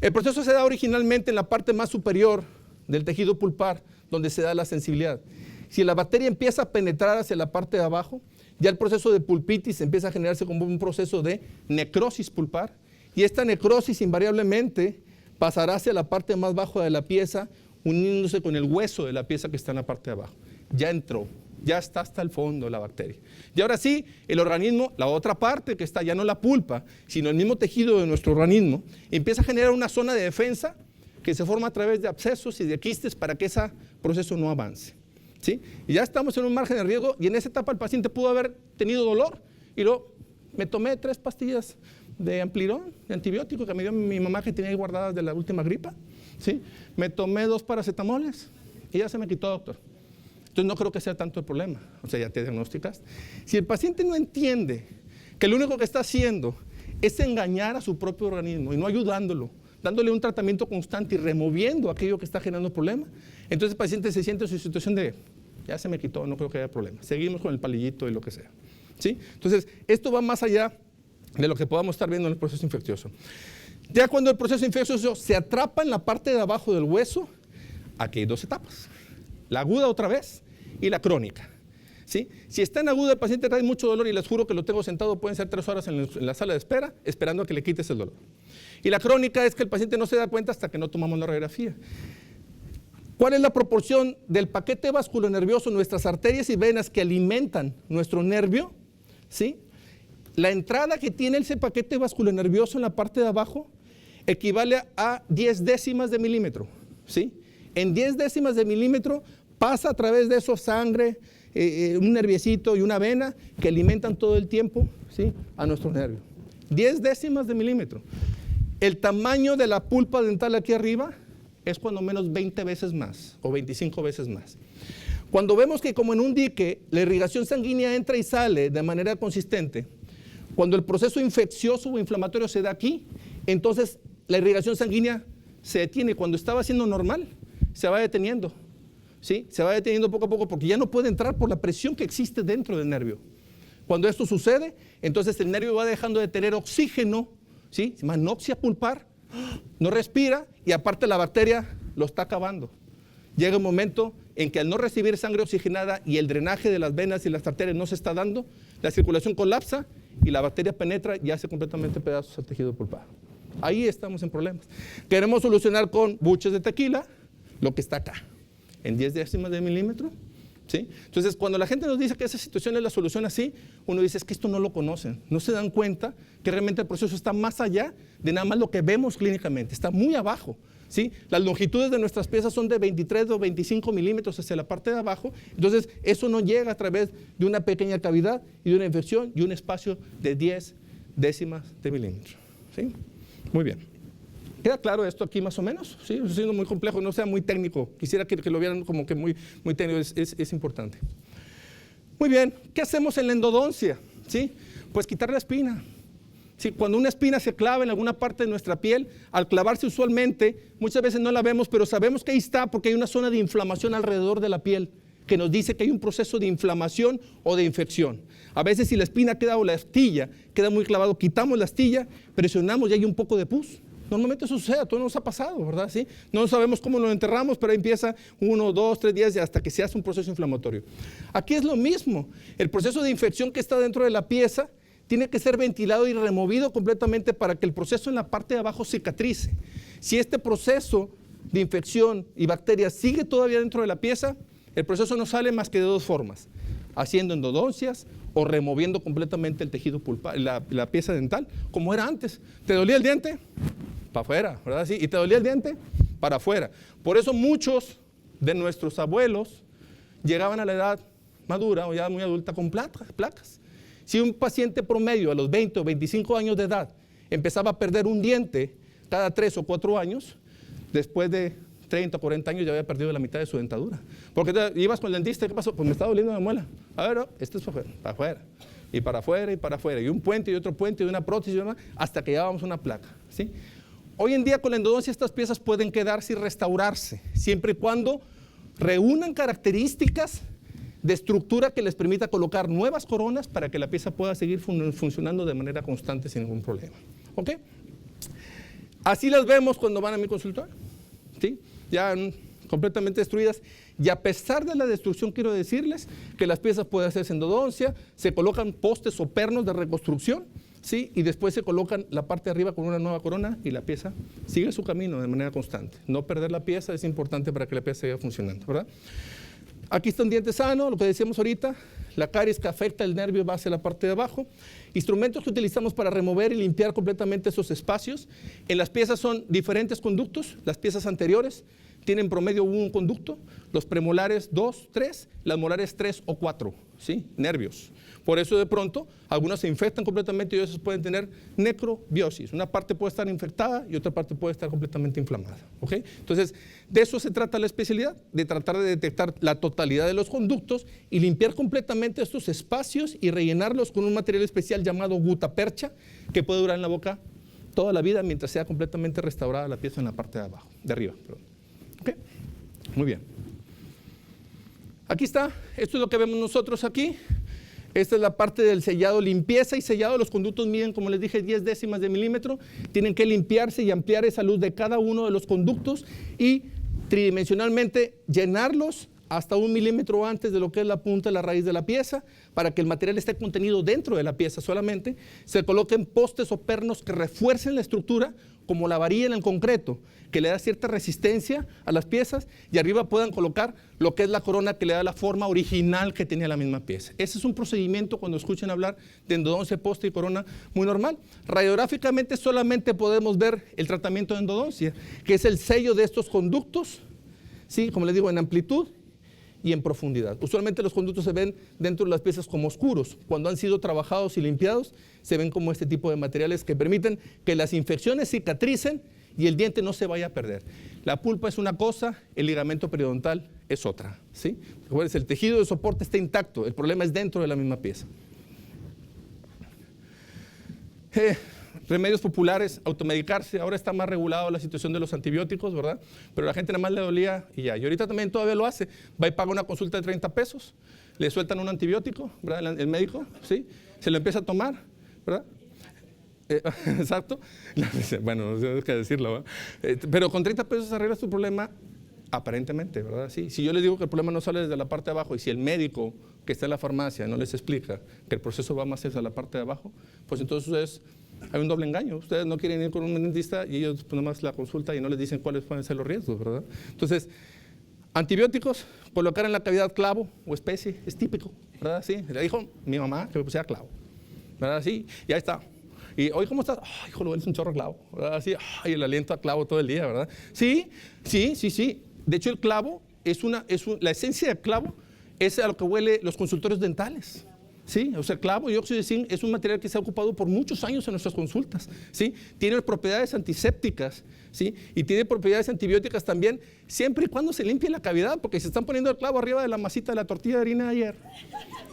El proceso se da originalmente en la parte más superior del tejido pulpar, donde se da la sensibilidad. Si la bacteria empieza a penetrar hacia la parte de abajo, ya el proceso de pulpitis empieza a generarse como un proceso de necrosis pulpar, y esta necrosis invariablemente pasará hacia la parte más baja de la pieza, uniéndose con el hueso de la pieza que está en la parte de abajo. Ya entró, ya está hasta el fondo la bacteria. Y ahora sí, el organismo, la otra parte que está, ya no la pulpa, sino el mismo tejido de nuestro organismo, empieza a generar una zona de defensa que se forma a través de abscesos y de quistes para que ese proceso no avance. ¿Sí? Y ya estamos en un margen de riesgo, y en esa etapa el paciente pudo haber tenido dolor, y luego me tomé 3 pastillas de Amplirón, de antibiótico que me dio mi mamá, que tenía ahí guardadas de la última gripa. ¿Sí? Me tomé 2 paracetamoles y ya se me quitó, doctor. Entonces no creo que sea tanto el problema. O sea, ya te diagnosticaste. Si el paciente no entiende que lo único que está haciendo es engañar a su propio organismo y no ayudándolo, dándole un tratamiento constante y removiendo aquello que está generando problema, entonces el paciente se siente en su situación de, ya se me quitó, no creo que haya problema. Seguimos con el palillito y lo que sea. ¿Sí? Entonces, esto va más allá de lo que podamos estar viendo en el proceso infeccioso. Ya cuando el proceso infeccioso se atrapa en la parte de abajo del hueso, aquí hay 2 etapas. La aguda otra vez y la crónica. ¿Sí? Si está en aguda, el paciente trae mucho dolor, y les juro que lo tengo sentado, pueden ser 3 horas en la sala de espera, esperando a que le quites el dolor. Y la crónica es que el paciente no se da cuenta hasta que no tomamos la radiografía. ¿Cuál es la proporción del paquete vasculonervioso, nuestras arterias y venas que alimentan nuestro nervio? ¿Sí? La entrada que tiene ese paquete vasculonervioso en la parte de abajo equivale a 10 décimas de milímetro. ¿Sí? En 10 décimas de milímetro pasa a través de eso sangre, un nerviecito y una vena que alimentan todo el tiempo, ¿sí?, a nuestro nervio. 10 décimas de milímetro. El tamaño de la pulpa dental aquí arriba es cuando menos 20 veces más o 25 veces más. Cuando vemos que, como en un dique, la irrigación sanguínea entra y sale de manera consistente, cuando el proceso infeccioso o inflamatorio se da aquí, entonces la irrigación sanguínea se detiene. Cuando estaba siendo normal, se va deteniendo. ¿Sí? Se va deteniendo poco a poco porque ya no puede entrar por la presión que existe dentro del nervio. Cuando esto sucede, entonces el nervio va dejando de tener oxígeno, ¿sí? Se llama anoxia pulpar, no respira, y aparte la bacteria lo está acabando. Llega un momento en que, al no recibir sangre oxigenada y el drenaje de las venas y las arterias no se está dando, la circulación colapsa y la bacteria penetra y hace completamente pedazos al tejido pulpar. Ahí estamos en problemas. Queremos solucionar con buches de tequila lo que está acá, en 10 décimas de milímetro. ¿Sí? Entonces, cuando la gente nos dice que esa situación es la solución así, uno dice, es que esto no lo conocen, no se dan cuenta que realmente el proceso está más allá de nada más lo que vemos clínicamente, está muy abajo. ¿Sí? Las longitudes de nuestras piezas son de 23 o 25 milímetros hacia la parte de abajo, entonces eso no llega a través de una pequeña cavidad y de una infección y un espacio de 10 décimas de milímetro. ¿Sí? Muy bien. ¿Queda claro esto aquí más o menos? Sí, eso siendo muy complejo, no sea muy técnico. Quisiera que lo vieran como que muy técnico, es importante. Muy bien, ¿qué hacemos en la endodoncia? ¿Sí? Pues quitar la espina. ¿Sí? Cuando una espina se clava en alguna parte de nuestra piel, al clavarse usualmente, muchas veces no la vemos, pero sabemos que ahí está porque hay una zona de inflamación alrededor de la piel que nos dice que hay un proceso de inflamación o de infección. A veces, si la espina queda o la astilla queda muy clavado, quitamos la astilla, presionamos y hay un poco de pus. Normalmente eso sucede, a todos nos ha pasado, ¿verdad? ¿Sí? No sabemos cómo lo enterramos, pero ahí empieza 1, 2, 3 días hasta que se hace un proceso inflamatorio. Aquí es lo mismo. El proceso de infección que está dentro de la pieza tiene que ser ventilado y removido completamente para que el proceso en la parte de abajo cicatrice. Si este proceso de infección y bacterias sigue todavía dentro de la pieza, el proceso no sale más que de 2 formas: haciendo endodoncias o removiendo completamente el tejido pulpar, la pieza dental, como era antes. ¿Te dolía el diente? Para afuera, ¿verdad? Sí. ¿Y te dolía el diente? Para afuera. Por eso muchos de nuestros abuelos llegaban a la edad madura o ya muy adulta con placas. Si un paciente promedio a los 20 o 25 años de edad empezaba a perder un diente cada 3 o 4 años, después de 30 o 40 años ya había perdido la mitad de su dentadura. Porque ibas con el dentista, ¿qué pasó? Pues me está doliendo la muela. A ver, esto es para afuera, y para afuera, y para afuera, y un puente y otro puente y una prótesis y demás, hasta que llevábamos una placa. ¿Sí? Hoy en día, con la endodoncia, estas piezas pueden quedarse y restaurarse, siempre y cuando reúnan características de estructura que les permita colocar nuevas coronas para que la pieza pueda seguir funcionando de manera constante sin ningún problema. ¿Ok? Así las vemos cuando van a mi consultorio, ¿sí? Ya completamente destruidas. Y a pesar de la destrucción, quiero decirles que las piezas pueden hacerse endodoncia, se colocan postes o pernos de reconstrucción, ¿sí? Y después se colocan la parte de arriba con una nueva corona y la pieza sigue su camino de manera constante. No perder la pieza es importante para que la pieza siga funcionando, ¿verdad? Aquí está un diente sano, lo que decíamos ahorita, la caries que afecta el nervio va hacia la parte de abajo. Instrumentos que utilizamos para remover y limpiar completamente esos espacios. En las piezas son diferentes conductos, las piezas anteriores tienen promedio un conducto, los premolares 2, 3, las molares 3 o 4, ¿sí? Nervios. Por eso de pronto algunas se infectan completamente y otras pueden tener necrobiosis. Una parte puede estar infectada y otra parte puede estar completamente inflamada, ¿ok? Entonces, de eso se trata la especialidad, de tratar de detectar la totalidad de los conductos y limpiar completamente estos espacios y rellenarlos con un material especial llamado gutapercha que puede durar en la boca toda la vida mientras sea completamente restaurada la pieza en la parte de abajo, de arriba, perdón. Okay. Muy bien. Aquí está, esto es lo que vemos nosotros aquí. Esta es la parte del sellado, limpieza y sellado. Los conductos miden, como les dije, 10 décimas de milímetro. Tienen que limpiarse y ampliar esa luz de cada uno de los conductos y tridimensionalmente llenarlos hasta 1 milímetro antes de lo que es la punta de la raíz de la pieza, para que el material esté contenido dentro de la pieza solamente. Se coloquen postes o pernos que refuercen la estructura, como la varilla en el concreto, que le da cierta resistencia a las piezas, y arriba puedan colocar lo que es la corona que le da la forma original que tenía la misma pieza. Ese es un procedimiento, cuando escuchen hablar de endodoncia, poste y corona, muy normal. Radiográficamente solamente podemos ver el tratamiento de endodoncia, que es el sello de estos conductos, ¿sí? Como les digo, en amplitud y en profundidad. Usualmente los conductos se ven dentro de las piezas como oscuros. Cuando han sido trabajados y limpiados, se ven como este tipo de materiales que permiten que las infecciones cicatricen y el diente no se vaya a perder. La pulpa es una cosa, el ligamento periodontal es otra, ¿sí? Recuerden, el tejido de soporte está intacto, el problema es dentro de la misma pieza. Remedios populares, automedicarse. Ahora está más regulado la situación de los antibióticos, ¿verdad? Pero la gente nada más le dolía y ya. Y ahorita también todavía lo hace. Va y paga una consulta de 30 pesos, le sueltan un antibiótico, ¿verdad? El médico, ¿sí? Se lo empieza a tomar, ¿verdad? Exacto. Bueno, no sé qué decirlo, ¿verdad? Pero con 30 pesos arreglas tu problema, aparentemente, ¿verdad? Sí. Si yo les digo que el problema no sale desde la parte de abajo y si el médico que está en la farmacia no les explica que el proceso va más hacia la parte de abajo, pues entonces hay un doble engaño. Ustedes no quieren ir con un dentista y ellos pues, nomás la consulta y no les dicen cuáles pueden ser los riesgos, ¿verdad? Entonces, antibióticos, colocar en la cavidad clavo o especie, es típico, ¿verdad? Sí, le dijo mi mamá que me pusiera clavo, ¿verdad? Sí, y ahí está. Y hoy, ¿cómo estás? Ay, hijo, lo es un chorro de clavo, ¿verdad? Así, ay, el aliento a clavo todo el día, ¿verdad? Sí. De hecho, el clavo la esencia del clavo es a lo que huele los consultorios dentales. ¿Sí? O sea, clavo y óxido de zinc es un material que se ha ocupado por muchos años en nuestras consultas, ¿sí? Tiene propiedades antisépticas, ¿sí? Y tiene propiedades antibióticas también, siempre y cuando se limpie la cavidad, porque se están poniendo el clavo arriba de la masita de la tortilla de harina de ayer,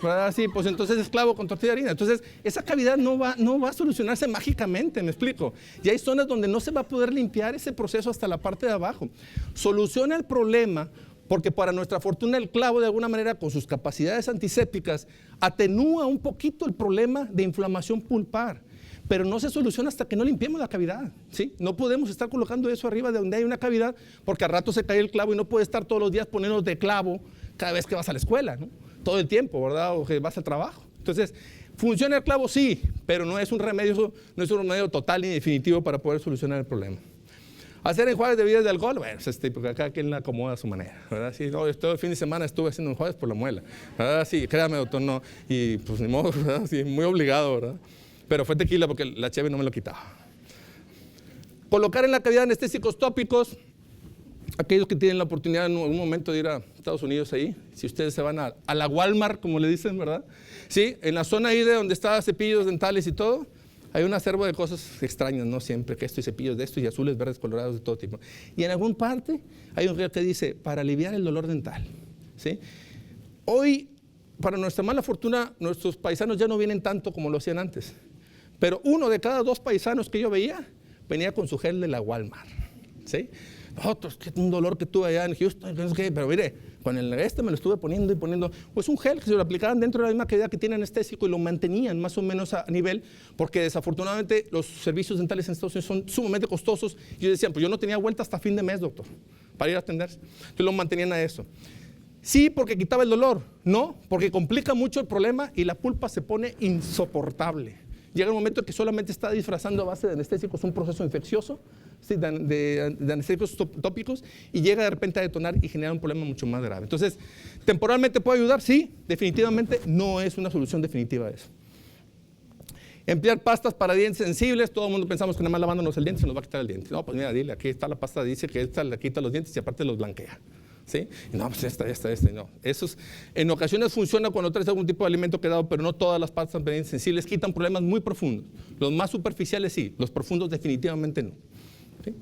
¿verdad? Sí, pues entonces es clavo con tortilla de harina. Entonces, esa cavidad no va a solucionarse mágicamente, ¿me explico? Y hay zonas donde no se va a poder limpiar ese proceso hasta la parte de abajo. Soluciona el problema, porque para nuestra fortuna el clavo de alguna manera con sus capacidades antisépticas atenúa un poquito el problema de inflamación pulpar, pero no se soluciona hasta que no limpiemos la cavidad, ¿sí? No podemos estar colocando eso arriba de donde hay una cavidad porque al rato se cae el clavo y no puedes estar todos los días poniéndonos de clavo cada vez que vas a la escuela, ¿no? Todo el tiempo, ¿verdad? O que vas al trabajo. Entonces, ¿funciona el clavo? Sí, pero no es un remedio total ni definitivo para poder solucionar el problema. Hacer enjuagues de bebidas de alcohol, bueno, porque cada quien la acomoda a su manera, ¿verdad? Sí, no, todo el fin de semana estuve haciendo enjuagues por la muela, ¿verdad? Sí, créame, doctor, no, y pues ni modo, ¿verdad? Sí, muy obligado, ¿verdad? Pero fue tequila porque la cheve no me lo quitaba. Colocar en la cavidad anestésicos tópicos, aquellos que tienen la oportunidad en algún momento de ir a Estados Unidos ahí, si ustedes se van a la Walmart, como le dicen, ¿verdad? Sí, en la zona ahí de donde está cepillos dentales y todo, hay un acervo de cosas extrañas, ¿no? Siempre, que esto y cepillos de esto y azules, verdes, colorados, de todo tipo. Y en alguna parte hay un río que dice, para aliviar el dolor dental, ¿sí? Hoy, para nuestra mala fortuna, nuestros paisanos ya no vienen tanto como lo hacían antes. Pero 1 de cada 2 paisanos que yo veía, venía con su gel de la Walmart, ¿sí? Otros, un dolor que tuve allá en Houston, no sé qué, pero mire, Con el me lo estuve poniendo y poniendo. Pues un gel que se lo aplicaban dentro de la misma cavidad que tiene anestésico y lo mantenían más o menos a nivel, porque desafortunadamente los servicios dentales en Estados Unidos son sumamente costosos. Y ellos decían, pues yo no tenía vuelta hasta fin de mes, doctor, para ir a atenderse. Entonces lo mantenían a eso. Sí, porque quitaba el dolor. No, porque complica mucho el problema y la pulpa se pone insoportable. Llega un momento que solamente está disfrazando a base de anestésicos un proceso infeccioso, ¿sí? de anestésicos tópicos, y llega de repente a detonar y genera un problema mucho más grave. Entonces, ¿temporalmente puede ayudar? Sí, definitivamente no es una solución definitiva de eso. Emplear pastas para dientes sensibles. Todo el mundo pensamos que nada más lavándonos el diente se nos va a quitar el diente. No, pues mira, dile, aquí está la pasta, dice que esta le quita los dientes y aparte los blanquea. ¿Sí? Y no, pues esta, no. Eso en ocasiones funciona cuando traes algún tipo de alimento quedado, pero no todas las pastas para dientes sensibles quitan problemas muy profundos. Los más superficiales sí, los profundos definitivamente no. ¿Sí?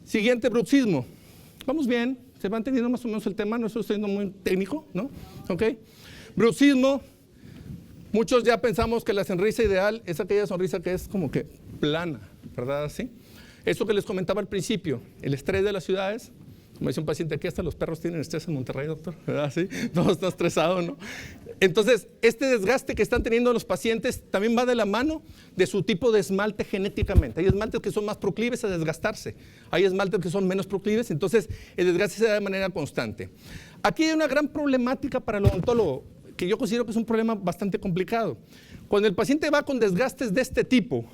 Siguiente, bruxismo. Vamos bien, se va entendiendo más o menos el tema, no estoy siendo muy técnico, ¿no? ¿Ok? Bruxismo, muchos ya pensamos que la sonrisa ideal es aquella sonrisa que es como que plana, ¿verdad? ¿Sí? Eso que les comentaba al principio, el estrés de las ciudades. Me dice un paciente, aquí hasta los perros tienen estrés en Monterrey, doctor, ¿verdad? ¿Sí? Todo está estresado, ¿no? Entonces, este desgaste que están teniendo los pacientes también va de la mano de su tipo de esmalte genéticamente. Hay esmaltes que son más proclives a desgastarse, hay esmaltes que son menos proclives, entonces el desgaste se da de manera constante. Aquí hay una gran problemática para el odontólogo, que yo considero que es un problema bastante complicado. Cuando el paciente va con desgastes de este tipo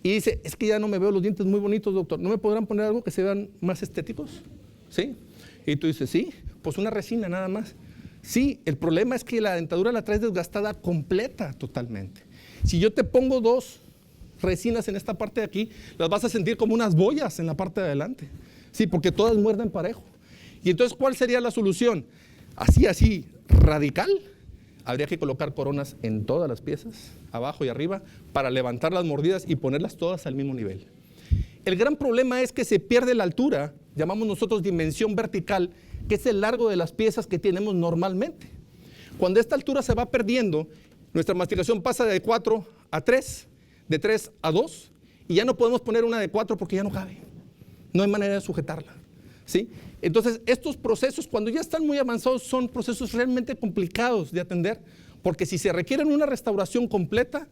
y dice, es que ya no me veo los dientes muy bonitos, doctor, ¿no me podrán poner algo que se vean más estéticos? ¿Sí? Y tú dices, sí, pues una resina nada más. Sí, el problema es que la dentadura la traes desgastada completa totalmente. Si yo te pongo 2 resinas en esta parte de aquí, las vas a sentir como unas boyas en la parte de adelante. Sí, porque todas muerden parejo. Y entonces, ¿cuál sería la solución? Así, radical. Habría que colocar coronas en todas las piezas, abajo y arriba, para levantar las mordidas y ponerlas todas al mismo nivel. El gran problema es que se pierde la altura, llamamos nosotros dimensión vertical, que es el largo de las piezas que tenemos normalmente. Cuando esta altura se va perdiendo, nuestra masticación pasa de 4 a 3, de 3 a 2, y ya no podemos poner una de 4 porque ya no cabe. No hay manera de sujetarla. ¿Sí? Entonces, estos procesos, cuando ya están muy avanzados, son procesos realmente complicados de atender, porque si se requieren una restauración completa,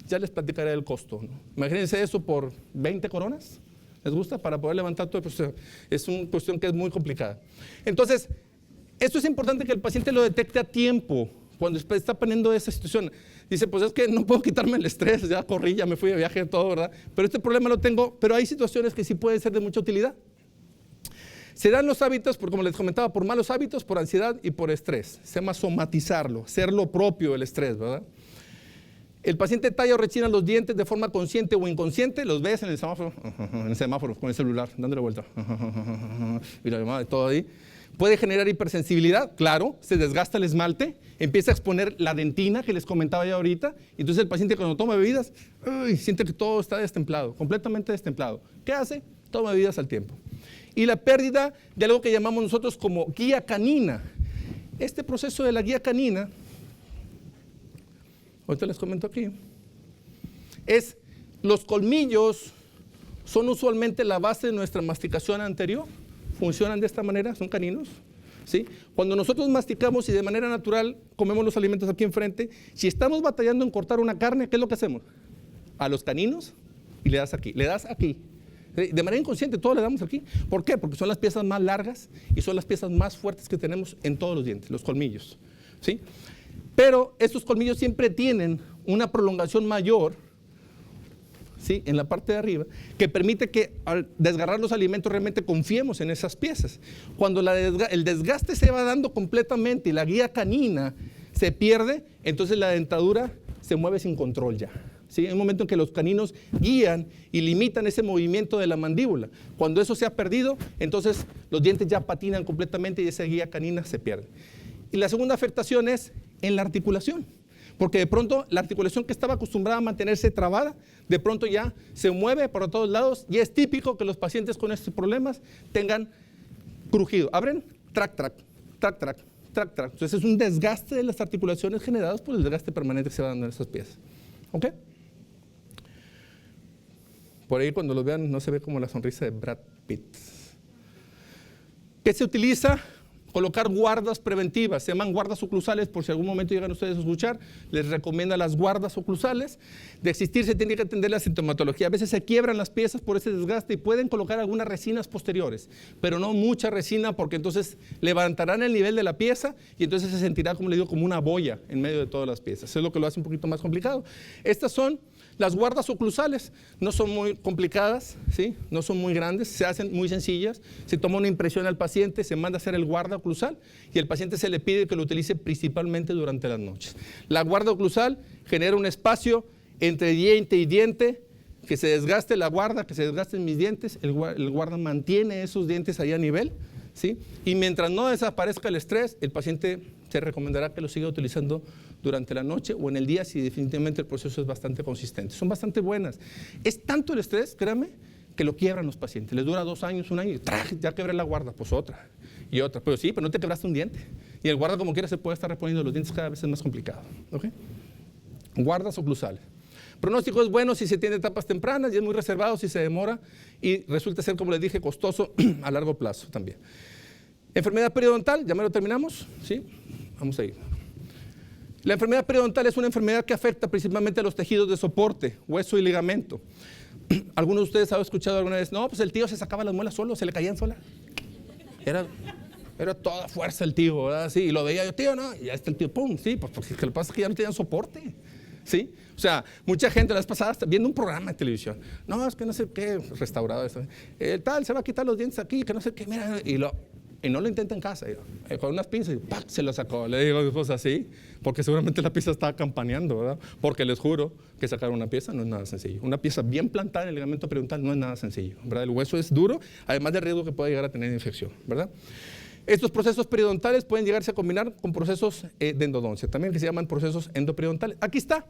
ya les platicaré el costo, ¿no? Imagínense eso por 20 coronas. ¿Les gusta? Para poder levantar todo el proceso. Es una cuestión que es muy complicada. Entonces, esto es importante que el paciente lo detecte a tiempo cuando está poniendo esa situación. Dice, pues es que no puedo quitarme el estrés, ya corrí, ya me fui de viaje, todo, ¿verdad? Pero este problema lo tengo, pero hay situaciones que sí pueden ser de mucha utilidad. Se dan los hábitos, como les comentaba, por malos hábitos, por ansiedad y por estrés. Se llama somatizarlo, ser lo propio el estrés, ¿verdad? El paciente talla o rechina los dientes de forma consciente o inconsciente, los ves en el semáforo con el celular, dándole vuelta. Y la llamada de todo ahí. Puede generar hipersensibilidad, claro, se desgasta el esmalte, empieza a exponer la dentina que les comentaba ya ahorita, y entonces el paciente cuando toma bebidas, siente que todo está destemplado, completamente destemplado. ¿Qué hace? Toma bebidas al tiempo. Y la pérdida de algo que llamamos nosotros como guía canina. Este proceso de la guía canina, ahorita les comento aquí, es los colmillos son usualmente la base de nuestra masticación anterior, funcionan de esta manera, son caninos, ¿sí? Cuando nosotros masticamos y de manera natural comemos los alimentos aquí enfrente, si estamos batallando en cortar una carne, ¿qué es lo que hacemos? A los caninos y le das aquí, de manera inconsciente, todo le damos aquí. ¿Por qué? Porque son las piezas más largas y son las piezas más fuertes que tenemos en todos los dientes, los colmillos, ¿sí? Pero estos colmillos siempre tienen una prolongación mayor, ¿sí? En la parte de arriba, que permite que al desgarrar los alimentos realmente confiemos en esas piezas. Cuando el desgaste se va dando completamente y la guía canina se pierde, entonces la dentadura se mueve sin control ya. ¿Sí? Hay un momento en que los caninos guían y limitan ese movimiento de la mandíbula. Cuando eso se ha perdido, entonces los dientes ya patinan completamente y esa guía canina se pierde. Y la segunda afectación es en la articulación, porque de pronto la articulación que estaba acostumbrada a mantenerse trabada, de pronto ya se mueve por todos lados y es típico que los pacientes con estos problemas tengan crujido. Abren, trac, trac, trac, trac, trac, trac. Entonces es un desgaste de las articulaciones generadas por el desgaste permanente que se va dando en esas piezas. ¿Ok? Por ahí cuando los vean no se ve como la sonrisa de Brad Pitt. ¿Qué se utiliza? Colocar guardas preventivas, se llaman guardas oclusales, por si algún momento llegan ustedes a escuchar, les recomienda las guardas oclusales. De existir se tiene que atender la sintomatología. A veces se quiebran las piezas por ese desgaste y pueden colocar algunas resinas posteriores, pero no mucha resina porque entonces levantarán el nivel de la pieza y entonces se sentirá, como le digo, como una boya en medio de todas las piezas. Eso es lo que lo hace un poquito más complicado. Estas son las guardas oclusales, no son muy complicadas, ¿sí? No son muy grandes, se hacen muy sencillas. Se toma una impresión al paciente, se manda a hacer el guarda oclusal y al paciente se le pide que lo utilice principalmente durante las noches. La guarda oclusal genera un espacio entre diente y diente, que se desgaste la guarda, que se desgasten mis dientes, el guarda mantiene esos dientes ahí a nivel, ¿sí? Y mientras no desaparezca el estrés, el paciente se recomendará que lo siga utilizando durante la noche o en el día si definitivamente el proceso es bastante consistente. Son bastante buenas. Es tanto el estrés, créanme, que lo quiebran los pacientes. Les dura 2 años, 1 año y ya quebré la guarda, pues otra y otra. Pero sí, pero no te quebraste un diente. Y el guarda como quiera se puede estar reponiendo los dientes, cada vez es más complicado. ¿Okay? Guardas oclusales. Pronóstico es bueno si se tiene etapas tempranas y es muy reservado si se demora y resulta ser, como les dije, costoso a largo plazo también. Enfermedad periodontal, ya me lo terminamos, ¿sí? Vamos a ir. La enfermedad periodontal es una enfermedad que afecta principalmente a los tejidos de soporte, hueso y ligamento. ¿Algunos de ustedes han escuchado alguna vez? No, pues el tío se sacaba las muelas solo, se le caían solas. Era toda fuerza el tío, ¿verdad? Sí, y lo veía yo, tío, ¿no? Y ya está el tío, pum, sí, pues porque lo que pasa es que ya no tenían soporte, ¿sí? O sea, mucha gente la vez pasada viendo un programa de televisión. No, es que no sé qué, restaurado eso. Tal, se va a quitar los dientes aquí, que no sé qué, mira, y no lo intenta en casa, con unas pinzas y ¡pac! Se lo sacó. Le digo cosas así, porque seguramente la pieza estaba campaneando, ¿verdad? Porque les juro que sacar una pieza no es nada sencillo. Una pieza bien plantada en el ligamento periodontal no es nada sencillo, ¿verdad? El hueso es duro, además del riesgo que puede llegar a tener infección, ¿verdad? Estos procesos periodontales pueden llegarse a combinar con procesos de endodoncia, también que se llaman procesos endoperidontales. Aquí está.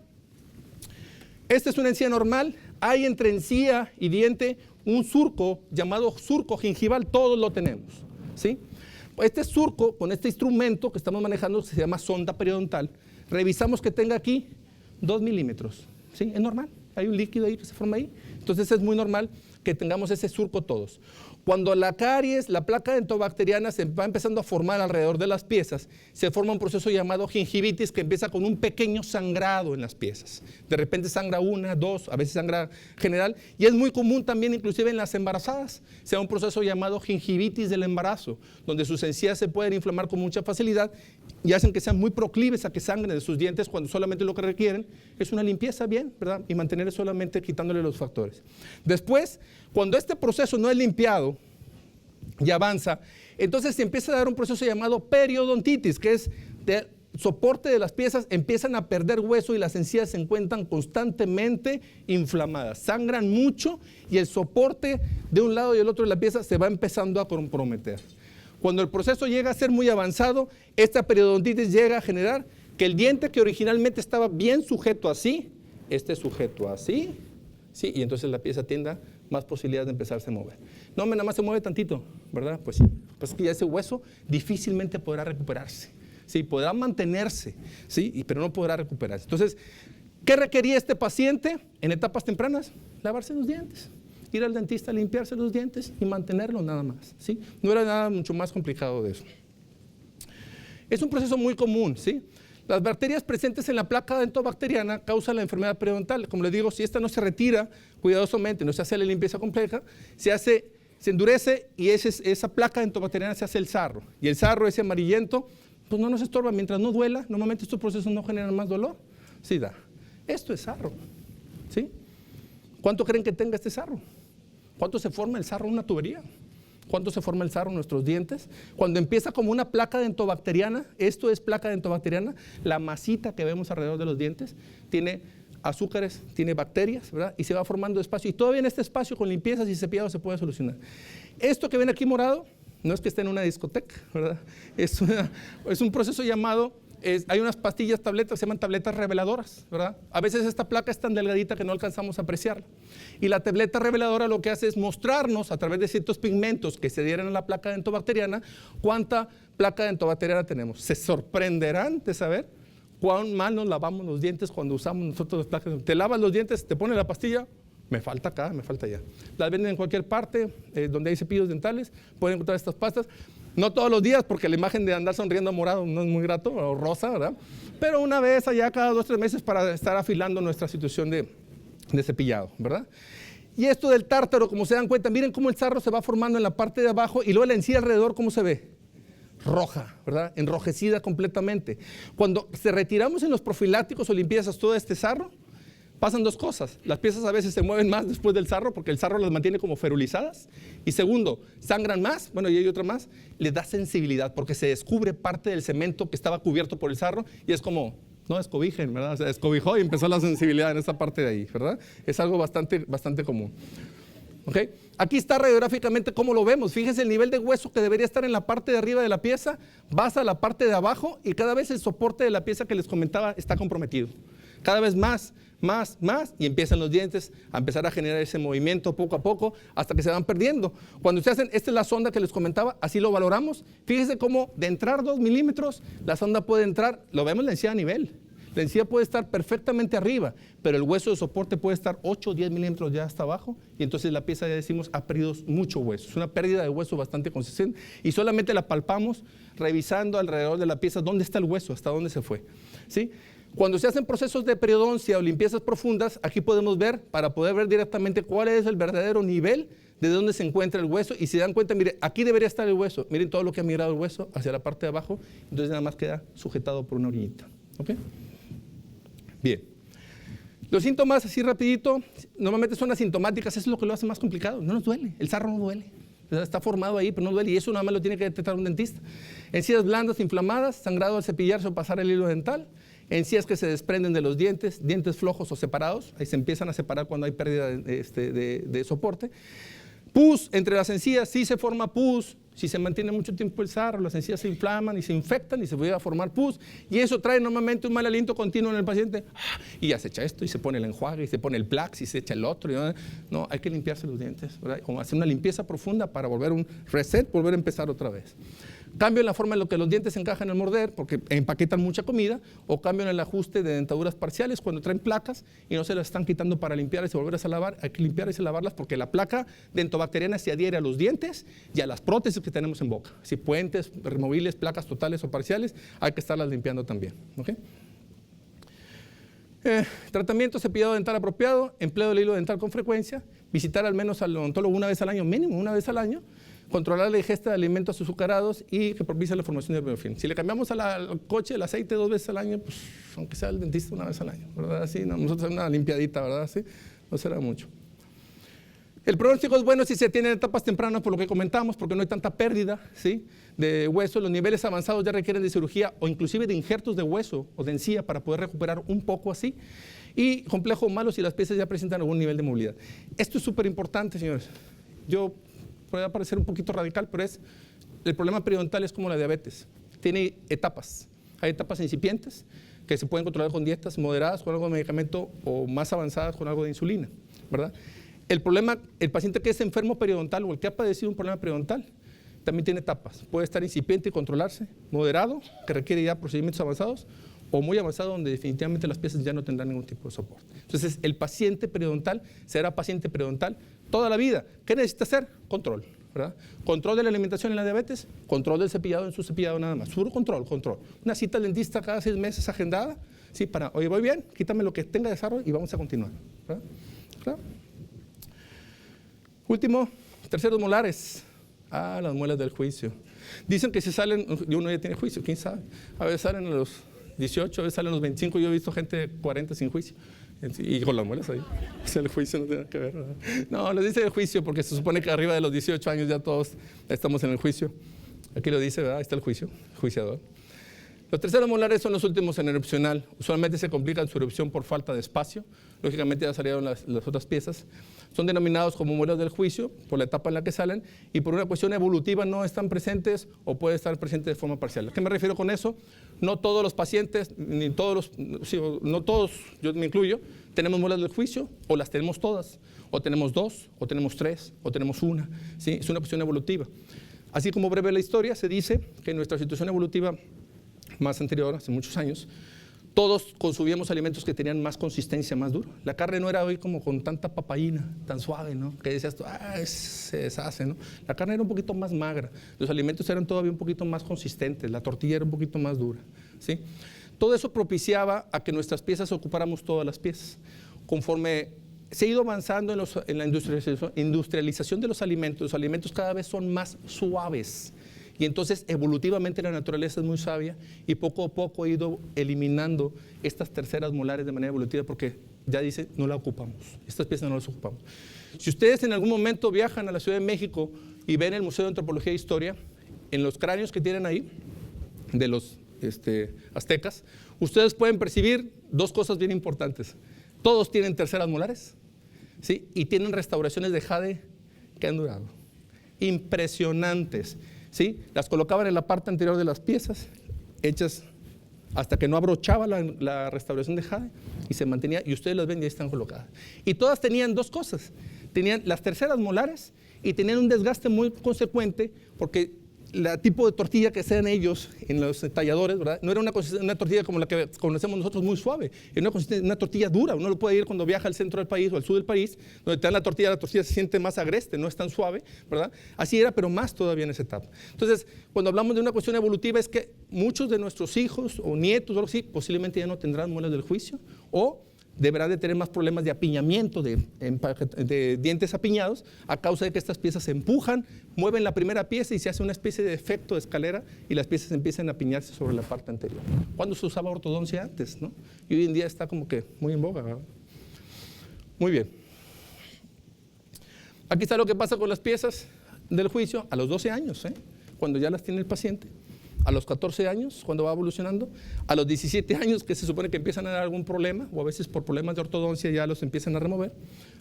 Esta es una encía normal. Hay entre encía y diente un surco llamado surco gingival, todos lo tenemos, ¿sí? Este surco, con este instrumento que estamos manejando, se llama sonda periodontal. Revisamos que tenga aquí 2 milímetros, ¿sí? Es normal, hay un líquido ahí que se forma ahí. Entonces es muy normal que tengamos ese surco todos. Cuando la caries, la placa dentobacteriana se va empezando a formar alrededor de las piezas, se forma un proceso llamado gingivitis que empieza con un pequeño sangrado en las piezas. De repente sangra 1, 2, a veces sangra general, y es muy común también inclusive en las embarazadas. Se da un proceso llamado gingivitis del embarazo, donde sus encías se pueden inflamar con mucha facilidad y hacen que sean muy proclives a que sangren de sus dientes cuando solamente lo que requieren es una limpieza bien, ¿verdad? Y mantener solamente quitándole los factores. Después, cuando este proceso no es limpiado y avanza, entonces se empieza a dar un proceso llamado periodontitis, que es de soporte de las piezas, empiezan a perder hueso y las encías se encuentran constantemente inflamadas, sangran mucho y el soporte de un lado y el otro de la pieza se va empezando a comprometer. Cuando el proceso llega a ser muy avanzado, esta periodontitis llega a generar que el diente que originalmente estaba bien sujeto así, esté sujeto así, ¿sí? Y entonces la pieza tienda más posibilidades de empezarse a mover. No, nada más se mueve tantito, ¿verdad? Pues sí, pues es que ya ese hueso difícilmente podrá recuperarse, ¿sí? Podrá mantenerse, ¿sí? Pero no podrá recuperarse. Entonces, ¿qué requería este paciente en etapas tempranas? Lavarse los dientes, ir al dentista, limpiarse los dientes y mantenerlos nada más, ¿sí? No era nada mucho más complicado de eso. Es un proceso muy común, ¿sí? Las bacterias presentes en la placa dentobacteriana causan la enfermedad periodontal. Como les digo, si esta no se retira cuidadosamente, no se hace la limpieza compleja, se endurece y esa placa dentobacteriana se hace el sarro. Y el sarro, ese amarillento, pues no nos estorba. Mientras no duela, normalmente estos procesos no generan más dolor. Sí da. Esto es sarro, ¿sí? ¿Cuánto creen que tenga este sarro? ¿Cuánto se forma el sarro en una tubería? ¿Cuánto se forma el sarro en nuestros dientes? Cuando empieza como una placa dentobacteriana, esto es placa dentobacteriana, la masita que vemos alrededor de los dientes tiene azúcares, tiene bacterias, ¿verdad? Y se va formando espacio. Y todavía en este espacio con limpiezas y cepillado se puede solucionar. Esto que ven aquí morado, no es que esté en una discoteca, ¿verdad? Es un proceso llamado, hay unas pastillas, tabletas, se llaman tabletas reveladoras, ¿verdad? A veces esta placa es tan delgadita que no alcanzamos a apreciarla. Y la tableta reveladora lo que hace es mostrarnos a través de ciertos pigmentos que se dieran a la placa dentobacteriana cuánta placa dentobacteriana tenemos. Se sorprenderán de saber cuán mal nos lavamos los dientes cuando usamos nosotros las placas. Te lavas los dientes, te pones la pastilla, me falta acá, me falta allá. Las venden en cualquier parte donde hay cepillos dentales, pueden encontrar estas pastas. No todos los días, porque la imagen de andar sonriendo morado no es muy grato, o rosa, ¿verdad? Pero una vez allá cada 2 o 3 meses para estar afilando nuestra situación de cepillado, ¿verdad? Y esto del tártaro, como se dan cuenta, miren cómo el sarro se va formando en la parte de abajo y luego la encía alrededor, ¿cómo se ve? Roja, ¿verdad? Enrojecida completamente. Cuando retiramos en los profilácticos o limpiezas todo este sarro, pasan 2 cosas. Las piezas a veces se mueven más después del sarro porque el sarro las mantiene como ferulizadas. Y segundo, sangran más, bueno, y hay otra más, les da sensibilidad porque se descubre parte del cemento que estaba cubierto por el sarro y es como, no descobijen, ¿verdad? Se descobijó y empezó la sensibilidad en esa parte de ahí, ¿verdad? Es algo bastante común. ¿Okay? Aquí está radiográficamente cómo lo vemos. Fíjense el nivel de hueso que debería estar en la parte de arriba de la pieza, vas a la parte de abajo y cada vez el soporte de la pieza que les comentaba está comprometido. Cada vez más, y empiezan los dientes a empezar a generar ese movimiento poco a poco hasta que se van perdiendo. Cuando ustedes hacen, esta es la sonda que les comentaba, así lo valoramos. Fíjense cómo de entrar 2 milímetros, la sonda puede entrar, lo vemos la encía a nivel. La encía puede estar perfectamente arriba, pero el hueso de soporte puede estar 8 o 10 milímetros ya hasta abajo y entonces la pieza, ya decimos, ha perdido mucho hueso. Es una pérdida de hueso bastante consistente y solamente la palpamos revisando alrededor de la pieza dónde está el hueso, hasta dónde se fue, ¿sí? Cuando se hacen procesos de periodoncia o limpiezas profundas, aquí podemos ver, para poder ver directamente cuál es el verdadero nivel de dónde se encuentra el hueso. Y si dan cuenta, mire, aquí debería estar el hueso. Miren todo lo que ha migrado el hueso hacia la parte de abajo. Entonces nada más queda sujetado por una orillita. ¿Ok? Bien. Los síntomas, así rapidito, normalmente son asintomáticas. Eso es lo que lo hace más complicado. No nos duele. El sarro no duele. Está formado ahí, pero no duele. Y eso nada más lo tiene que detectar un dentista. Encías blandas, inflamadas, sangrado al cepillarse o pasar el hilo dental. Encías que se desprenden de los dientes, dientes flojos o separados, ahí se empiezan a separar cuando hay pérdida de soporte. Pus entre las encías, sí se forma pus, si se mantiene mucho tiempo el sarro, las encías se inflaman y se infectan y se puede formar pus, y eso trae normalmente un mal aliento continuo en el paciente, y ya se echa esto, y se pone el enjuague, y se pone el Plax, y se echa el otro, y no, hay que limpiarse los dientes, ¿verdad? Como hacer una limpieza profunda para volver un reset, volver a empezar otra vez. Cambio en la forma en la que los dientes se encajan al morder, porque empaquetan mucha comida, o cambio en el ajuste de dentaduras parciales cuando traen placas y no se las están quitando para limpiar y volverlas a lavar. Hay que limpiar y lavarlas porque la placa dentobacteriana se adhiere a los dientes y a las prótesis que tenemos en boca. Si puentes, removibles, placas totales o parciales, hay que estarlas limpiando también. ¿Okay? Tratamiento, cepillado dental apropiado, empleo del hilo dental con frecuencia, visitar al menos al odontólogo una vez al año, mínimo una vez al año, controlar la ingesta de alimentos azucarados y que propicia la formación de biofilm. Si le cambiamos al coche el aceite 2 veces al año, pues aunque sea el dentista una vez al año, ¿verdad? Así, no, nosotros una limpiadita, ¿verdad? Así, no será mucho. El pronóstico es bueno si se tiene etapas tempranas, por lo que comentamos, porque no hay tanta pérdida, ¿sí?, de hueso. Los niveles avanzados ya requieren de cirugía o inclusive de injertos de hueso o de encía para poder recuperar un poco así. Y complejo malo si las piezas ya presentan algún nivel de movilidad. Esto es súper importante, señores. Yo puede parecer un poquito radical, pero el problema periodontal es como la diabetes. Tiene etapas. Hay etapas incipientes que se pueden controlar con dietas moderadas, con algo de medicamento, o más avanzadas con algo de insulina, ¿verdad? El problema, el paciente que es enfermo periodontal o el que ha padecido un problema periodontal, también tiene etapas. Puede estar incipiente y controlarse, moderado, que requiere ya procedimientos avanzados, o muy avanzado, donde definitivamente las piezas ya no tendrán ningún tipo de soporte. Entonces, el paciente periodontal será paciente periodontal toda la vida. ¿Qué necesita hacer? Control, ¿verdad? Control de la alimentación en la diabetes, control del cepillado en su cepillado nada más. Puro control. Una cita al dentista cada 6 meses agendada, ¿sí? Para, oye, voy bien, quítame lo que tenga de sarro y vamos a continuar, ¿verdad? ¿Claro? Último, terceros molares. Las muelas del juicio. Dicen que si salen, y uno ya tiene juicio, quién sabe. A veces salen a los 18, a veces salen a los 25, yo he visto gente de 40 sin juicio. Y con las muelas ahí. O sea, el juicio no tiene que ver, ¿verdad? No, les dice el juicio porque se supone que arriba de los 18 años ya todos estamos en el juicio. Aquí lo dice, ¿verdad? Ahí está el juicio, el juiciador. Los terceros molares son los últimos en erupcional. Usualmente se complican su erupción por falta de espacio. Lógicamente ya salieron las otras piezas. Son denominados como muelas del juicio por la etapa en la que salen y por una cuestión evolutiva no están presentes o pueden estar presentes de forma parcial. ¿A qué me refiero con eso? No todos los pacientes, ni todos no todos, yo me incluyo, tenemos muelas del juicio o las tenemos todas, o tenemos 2, o tenemos 3, o tenemos 1. ¿Sí? Es una cuestión evolutiva. Así como breve la historia, se dice que en nuestra situación evolutiva más anterior, hace muchos años, Todos consumíamos alimentos que tenían más consistencia, más duro. La carne no era hoy como con tanta papayina, tan suave, ¿no? Que decías tú, se deshace, ¿no? La carne era un poquito más magra. Los alimentos eran todavía un poquito más consistentes. La tortilla era un poquito más dura, ¿sí? Todo eso propiciaba a que nuestras piezas ocupáramos todas las piezas. Conforme se ha ido avanzando en la industrialización de los alimentos cada vez son más suaves. Y entonces evolutivamente la naturaleza es muy sabia y poco a poco ha ido eliminando estas terceras molares de manera evolutiva porque ya dice, no la ocupamos, estas piezas no las ocupamos. Si ustedes en algún momento viajan a la Ciudad de México y ven el Museo de Antropología e Historia, en los cráneos que tienen ahí, de los aztecas, ustedes pueden percibir dos cosas bien importantes. Todos tienen terceras molares, ¿sí? Y tienen restauraciones de jade que han durado. Impresionantes. ¿Sí? Las colocaban en la parte anterior de las piezas, hechas hasta que no abrochaba la restauración de jade y se mantenía, y ustedes las ven y ahí están colocadas. Y todas tenían dos cosas, tenían las terceras molares y tenían un desgaste muy consecuente porque el tipo de tortilla que hacían ellos en los talladores, ¿verdad? No era una tortilla como la que conocemos nosotros muy suave, era una tortilla dura. Uno lo puede ir cuando viaja al centro del país o al sur del país, donde te dan la tortilla se siente más agreste, no es tan suave, ¿verdad? Así era, pero más todavía en esa etapa. Entonces, cuando hablamos de una cuestión evolutiva es que muchos de nuestros hijos o nietos o algo así, posiblemente ya no tendrán muelas del juicio o deberá de tener más problemas de apiñamiento, de dientes apiñados, a causa de que estas piezas se empujan, mueven la primera pieza y se hace una especie de efecto de escalera y las piezas empiezan a apiñarse sobre la parte anterior. ¿Cuándo se usaba ortodoncia antes, no? Y hoy en día está como que muy en boga, ¿verdad? Muy bien. Aquí está lo que pasa con las piezas del juicio a los 12 años, cuando ya las tiene el paciente. A los 14 años, cuando va evolucionando, a los 17 años, que se supone que empiezan a dar algún problema, o a veces por problemas de ortodoncia ya los empiezan a remover,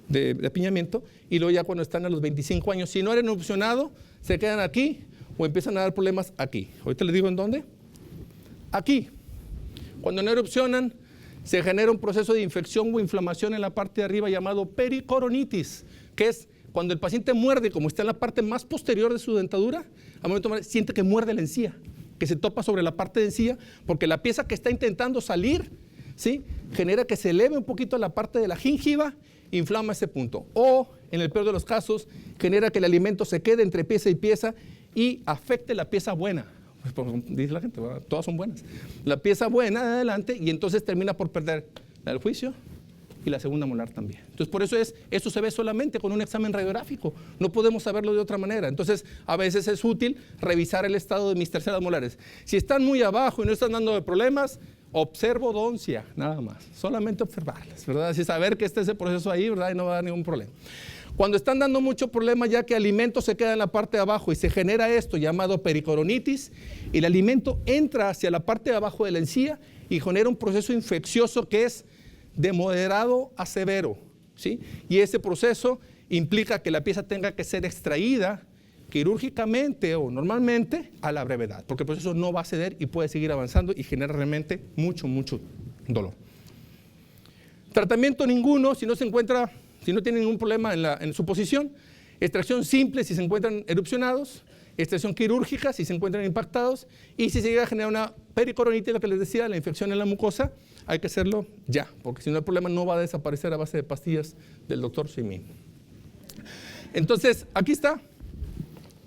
de apiñamiento, y luego ya cuando están a los 25 años, si no eran erupcionado, se quedan aquí, o empiezan a dar problemas aquí. Ahorita les digo en dónde. Aquí. Cuando no erupcionan, se genera un proceso de infección o inflamación en la parte de arriba llamado pericoronitis, que es cuando el paciente muerde, como está en la parte más posterior de su dentadura, al momento siente que muerde la encía, que se topa sobre la parte de encía, porque la pieza que está intentando salir, ¿sí? Genera que se eleve un poquito la parte de la gingiva, inflama ese punto. O, en el peor de los casos, genera que el alimento se quede entre pieza y pieza y afecte la pieza buena. Pues, dice la gente, ¿verdad? Todas son buenas. La pieza buena de adelante y entonces termina por perder la del juicio y la segunda molar también. Entonces, por eso esto se ve solamente con un examen radiográfico. No podemos saberlo de otra manera. Entonces, a veces es útil revisar el estado de mis terceras molares. Si están muy abajo y no están dando problemas, observo odoncia, nada más. Solamente observarlas, ¿verdad? Así saber que está ese proceso ahí, ¿verdad? Y no va a dar ningún problema. Cuando están dando mucho problema, ya que alimento se queda en la parte de abajo y se genera esto llamado pericoronitis, y el alimento entra hacia la parte de abajo de la encía y genera un proceso infeccioso que es de moderado a severo, ¿sí? Y ese proceso implica que la pieza tenga que ser extraída quirúrgicamente o normalmente a la brevedad, porque el proceso no va a ceder y puede seguir avanzando y genera realmente mucho dolor. Tratamiento ninguno si no tiene ningún problema en su posición. Extracción simple si se encuentran erupcionados, extracción quirúrgica si se encuentran impactados, y si se llega a generar una pericoronitis, lo que les decía, la infección en la mucosa, hay que hacerlo ya, porque si no el problema no va a desaparecer a base de pastillas del doctor Simin. Entonces, aquí está.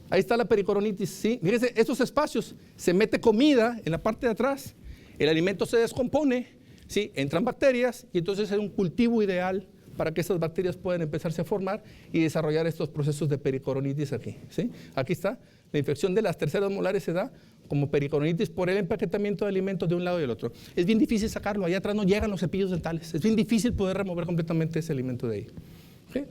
Ahí está la pericoronitis, ¿sí? Fíjense, estos espacios, se mete comida en la parte de atrás, el alimento se descompone, ¿sí? Entran bacterias y entonces es un cultivo ideal para que esas bacterias puedan empezarse a formar y desarrollar estos procesos de pericoronitis aquí, ¿sí? Aquí está, la infección de las terceras molares se da como pericoronitis por el empaquetamiento de alimentos de un lado y del otro. Es bien difícil sacarlo, allá atrás no llegan los cepillos dentales, es bien difícil poder remover completamente ese alimento de ahí. ¿Sí?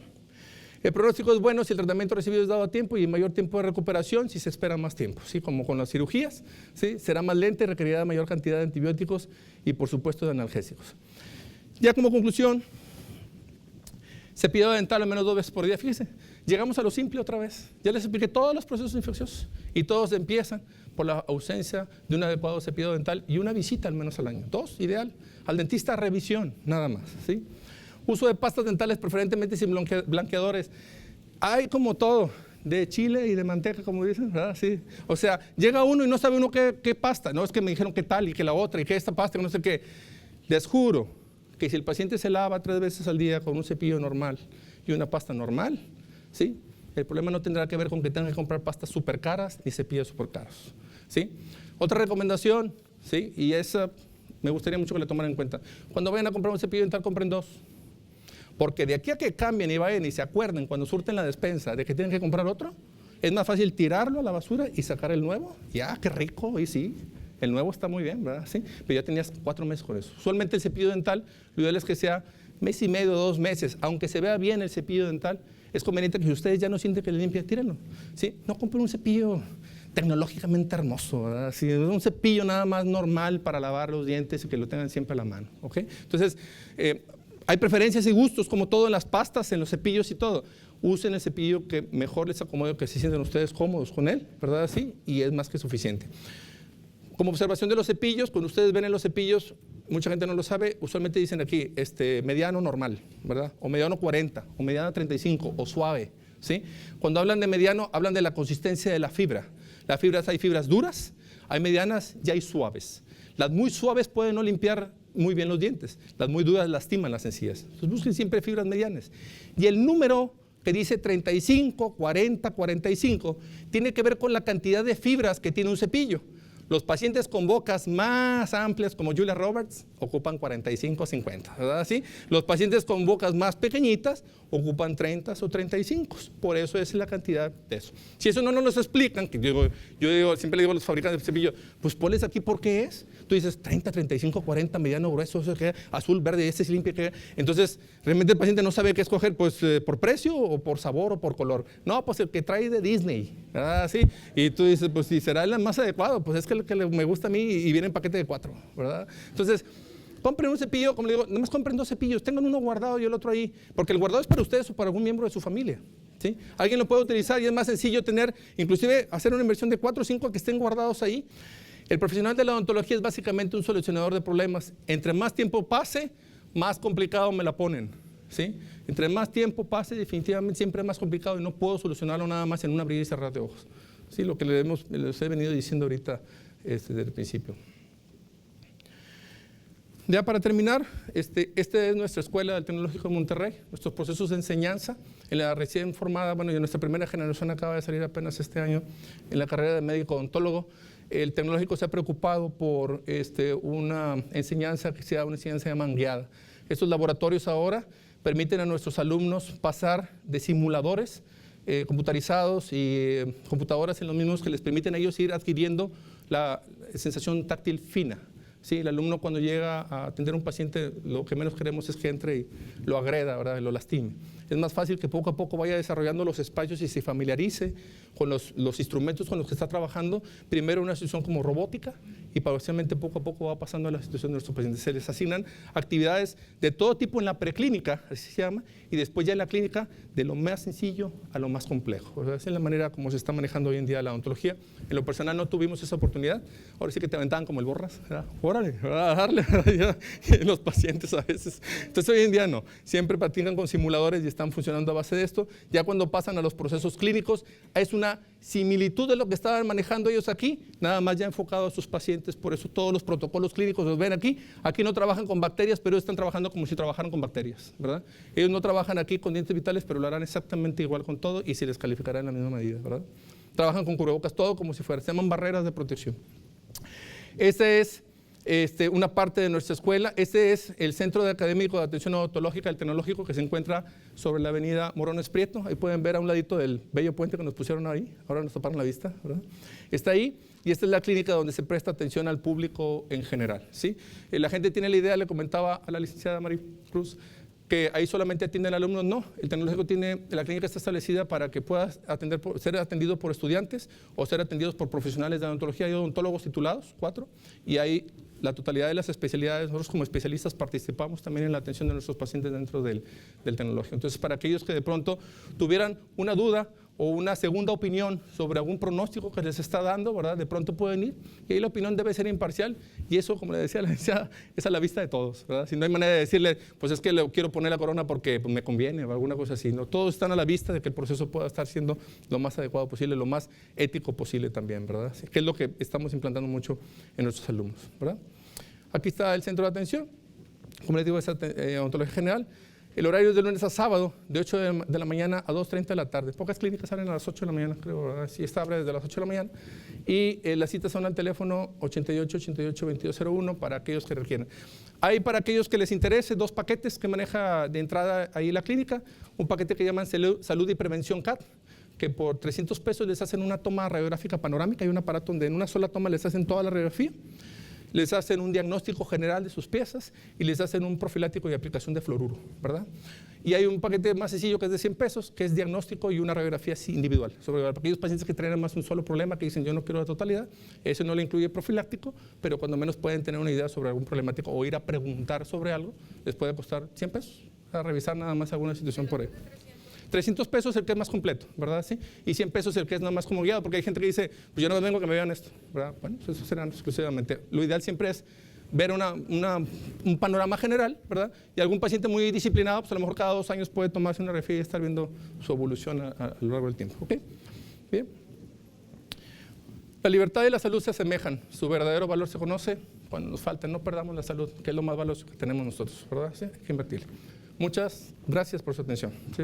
El pronóstico es bueno si el tratamiento recibido es dado a tiempo y mayor tiempo de recuperación si se espera más tiempo, ¿sí? Como con las cirugías, ¿sí? Será más lenta y requerirá mayor cantidad de antibióticos y por supuesto de analgésicos. Ya como conclusión, cepillado dental al menos 2 veces por día. Fíjense, llegamos a lo simple otra vez. Ya les expliqué todos los procesos infecciosos y todos empiezan por la ausencia de un adecuado cepillado dental y una visita al menos al año. 2, ideal. Al dentista, revisión, nada más, ¿sí? Uso de pastas dentales preferentemente sin blanqueadores. Hay como todo, de chile y de manteca, como dicen, ¿verdad? Sí. O sea, llega uno y no sabe uno qué pasta. No es que me dijeron qué tal y que la otra y que esta pasta, no sé qué. Les juro que si el paciente se lava 3 veces al día con un cepillo normal y una pasta normal, ¿sí?, el problema no tendrá que ver con que tengan que comprar pastas súper caras ni cepillos súper caros, ¿sí? Otra recomendación, ¿sí?, y esa me gustaría mucho que la tomaran en cuenta. Cuando vayan a comprar un cepillo dental, compren 2. Porque de aquí a que cambien y vayan y se acuerden cuando surten la despensa de que tienen que comprar otro, es más fácil tirarlo a la basura y sacar el nuevo. Ya, qué rico, y sí, el nuevo está muy bien, ¿verdad? Sí, pero ya tenías 4 meses con eso. Usualmente el cepillo dental, lo ideal es que sea 1 mes y medio, 2 meses. Aunque se vea bien el cepillo dental, es conveniente que si ustedes ya no sienten que le limpia, tírenlo, ¿sí? No compren un cepillo tecnológicamente hermoso, ¿verdad? Sí, un cepillo nada más normal para lavar los dientes y que lo tengan siempre a la mano, ¿ok? Entonces, hay preferencias y gustos, como todo en las pastas, en los cepillos y todo. Usen el cepillo que mejor les acomode, que se sienten ustedes cómodos con él, ¿verdad? Así, y es más que suficiente. Como observación de los cepillos, cuando ustedes ven en los cepillos, mucha gente no lo sabe, usualmente dicen aquí, mediano normal, ¿verdad? O mediano 40, o mediano 35, o suave, ¿sí? Cuando hablan de mediano, hablan de la consistencia de la fibra. Las fibras, hay fibras duras, hay medianas y hay suaves. Las muy suaves pueden no limpiar muy bien los dientes, las muy duras lastiman las encías. Entonces busquen siempre fibras medianas. Y el número que dice 35, 40, 45, tiene que ver con la cantidad de fibras que tiene un cepillo. Los pacientes con bocas más amplias, como Julia Roberts, ocupan 45 o 50, ¿verdad? ¿Sí? Los pacientes con bocas más pequeñitas ocupan 30 o 35. Por eso es la cantidad de eso. Si eso no nos lo explican, que yo siempre le digo a los fabricantes de cepillo, pues ponles aquí por qué es. Tú dices 30, 35, 40, mediano, grueso, azul, verde, este se limpia. Entonces, realmente el paciente no sabe qué escoger, pues por precio o por sabor o por color. No, pues el que trae de Disney, ¿verdad? ¿Sí? Y tú dices, pues si será el más adecuado, pues es que el que me gusta a mí y viene en paquete de 4, ¿verdad? Entonces, compren un cepillo, como le digo, nada más compren 2 cepillos, tengan uno guardado y el otro ahí, porque el guardado es para ustedes o para algún miembro de su familia, ¿sí? Alguien lo puede utilizar y es más sencillo tener, inclusive hacer una inversión de 4 o 5 que estén guardados ahí. El profesional de la odontología es básicamente un solucionador de problemas. Entre más tiempo pase, más complicado me la ponen, ¿sí? Entre más tiempo pase, definitivamente siempre es más complicado y no puedo solucionarlo nada más en un abrir y cerrar de ojos. Sí, lo que les he venido diciendo ahorita desde el principio. Ya para terminar, esta es nuestra escuela del Tecnológico de Monterrey, nuestros procesos de enseñanza. En la recién formada, bueno, y nuestra primera generación acaba de salir apenas este año en la carrera de médico odontólogo. El Tecnológico se ha preocupado por una enseñanza que sea una enseñanza mangueada. Estos laboratorios ahora permiten a nuestros alumnos pasar de simuladores computarizados y computadoras en los mismos que les permiten a ellos ir adquiriendo la sensación táctil fina. Sí, el alumno cuando llega a atender a un paciente, lo que menos queremos es que entre y lo agreda, ¿verdad?, y lo lastime. Es más fácil que poco a poco vaya desarrollando los espacios y se familiarice con los instrumentos con los que está trabajando. Primero una situación como robótica y paulatinamente poco a poco va pasando a la situación de nuestros pacientes. Se les asignan actividades de todo tipo en la preclínica, así se llama, y después ya en la clínica de lo más sencillo a lo más complejo. O sea, esa es la manera como se está manejando hoy en día la odontología. En lo personal no tuvimos esa oportunidad. Ahora sí que te aventaban como el borras, ¿verdad? Órale, ¿verdad? A darle, ¿verdad? Los pacientes a veces. Entonces hoy en día no. Siempre practican con simuladores y están funcionando a base de esto. Ya cuando pasan a los procesos clínicos, es una similitud de lo que estaban manejando ellos aquí, nada más ya enfocado a sus pacientes. Por eso todos los protocolos clínicos los ven aquí. Aquí no trabajan con bacterias, pero están trabajando como si trabajaran con bacterias, ¿verdad? Ellos no trabajan aquí con dientes vitales, pero lo harán exactamente igual con todo y se les calificará en la misma medida, ¿verdad? Trabajan con cubrebocas, todo como si fuera, se llaman barreras de protección. Esta es una parte de nuestra escuela. Este es el Centro de Académico de Atención Odontológica del Tecnológico, que se encuentra sobre la avenida Morones Prieto. Ahí pueden ver a un ladito del bello puente que nos pusieron ahí. Ahora nos taparon la vista, ¿verdad? Está ahí, y esta es la clínica donde se presta atención al público en general, ¿sí? La gente tiene la idea, le comentaba a la licenciada Maricruz, que ahí solamente atienden alumnos. No, el Tecnológico la clínica está establecida para que pueda ser atendido por estudiantes o ser atendidos por profesionales de odontología. Hay odontólogos titulados, 4, y hay la totalidad de las especialidades. Nosotros como especialistas participamos también en la atención de nuestros pacientes dentro del Tecnológico. Entonces, para aquellos que de pronto tuvieran una duda o una segunda opinión sobre algún pronóstico que les está dando, ¿verdad?, de pronto pueden ir, y ahí la opinión debe ser imparcial, y eso, como le decía la licenciada, es a la vista de todos, ¿verdad? Si no hay manera de decirle, pues es que le quiero poner la corona porque me conviene o alguna cosa así, no, todos están a la vista de que el proceso pueda estar siendo lo más adecuado posible, lo más ético posible también, ¿verdad? Que es lo que estamos implantando mucho en nuestros alumnos, ¿verdad? Aquí está el centro de atención. como les digo, es odontología general. El horario es de lunes a sábado, de 8 de la mañana a 2:30 de la tarde. Pocas clínicas salen a las 8 de la mañana, creo. Sí, está abre desde las 8 de la mañana. Y las citas son al teléfono 88-88-2201 para aquellos que requieren. Hay para aquellos que les interese 2 paquetes que maneja de entrada ahí la clínica. Un paquete que llaman Salud y Prevención CAT, que por $300 les hacen una toma radiográfica panorámica. Hay un aparato donde en una sola toma les hacen toda la radiografía. Les hacen un diagnóstico general de sus piezas y les hacen un profiláctico y aplicación de fluoruro, ¿verdad? Y hay un paquete más sencillo que es de $100, que es diagnóstico y una radiografía individual. Para aquellos pacientes que tienen más un solo problema, que dicen yo no quiero la totalidad, eso no le incluye profiláctico, pero cuando menos pueden tener una idea sobre algún problemático o ir a preguntar sobre algo, les puede costar $100 a revisar nada más alguna situación por ahí. $300 el que es más completo, ¿verdad? ¿Sí? Y $100 el que es nada más como guiado, porque hay gente que dice, pues yo no vengo que me vean esto, ¿verdad? Bueno, pues eso será exclusivamente. Lo ideal siempre es ver un panorama general, ¿verdad? Y algún paciente muy disciplinado, pues a lo mejor cada 2 años puede tomarse una revisión y estar viendo su evolución a lo largo del tiempo, ¿ok? Bien. La libertad y la salud se asemejan, su verdadero valor se conoce cuando nos falta, no perdamos la salud, que es lo más valioso que tenemos nosotros, ¿verdad? ¿Sí? Hay que invertir. Muchas gracias por su atención. ¿Sí?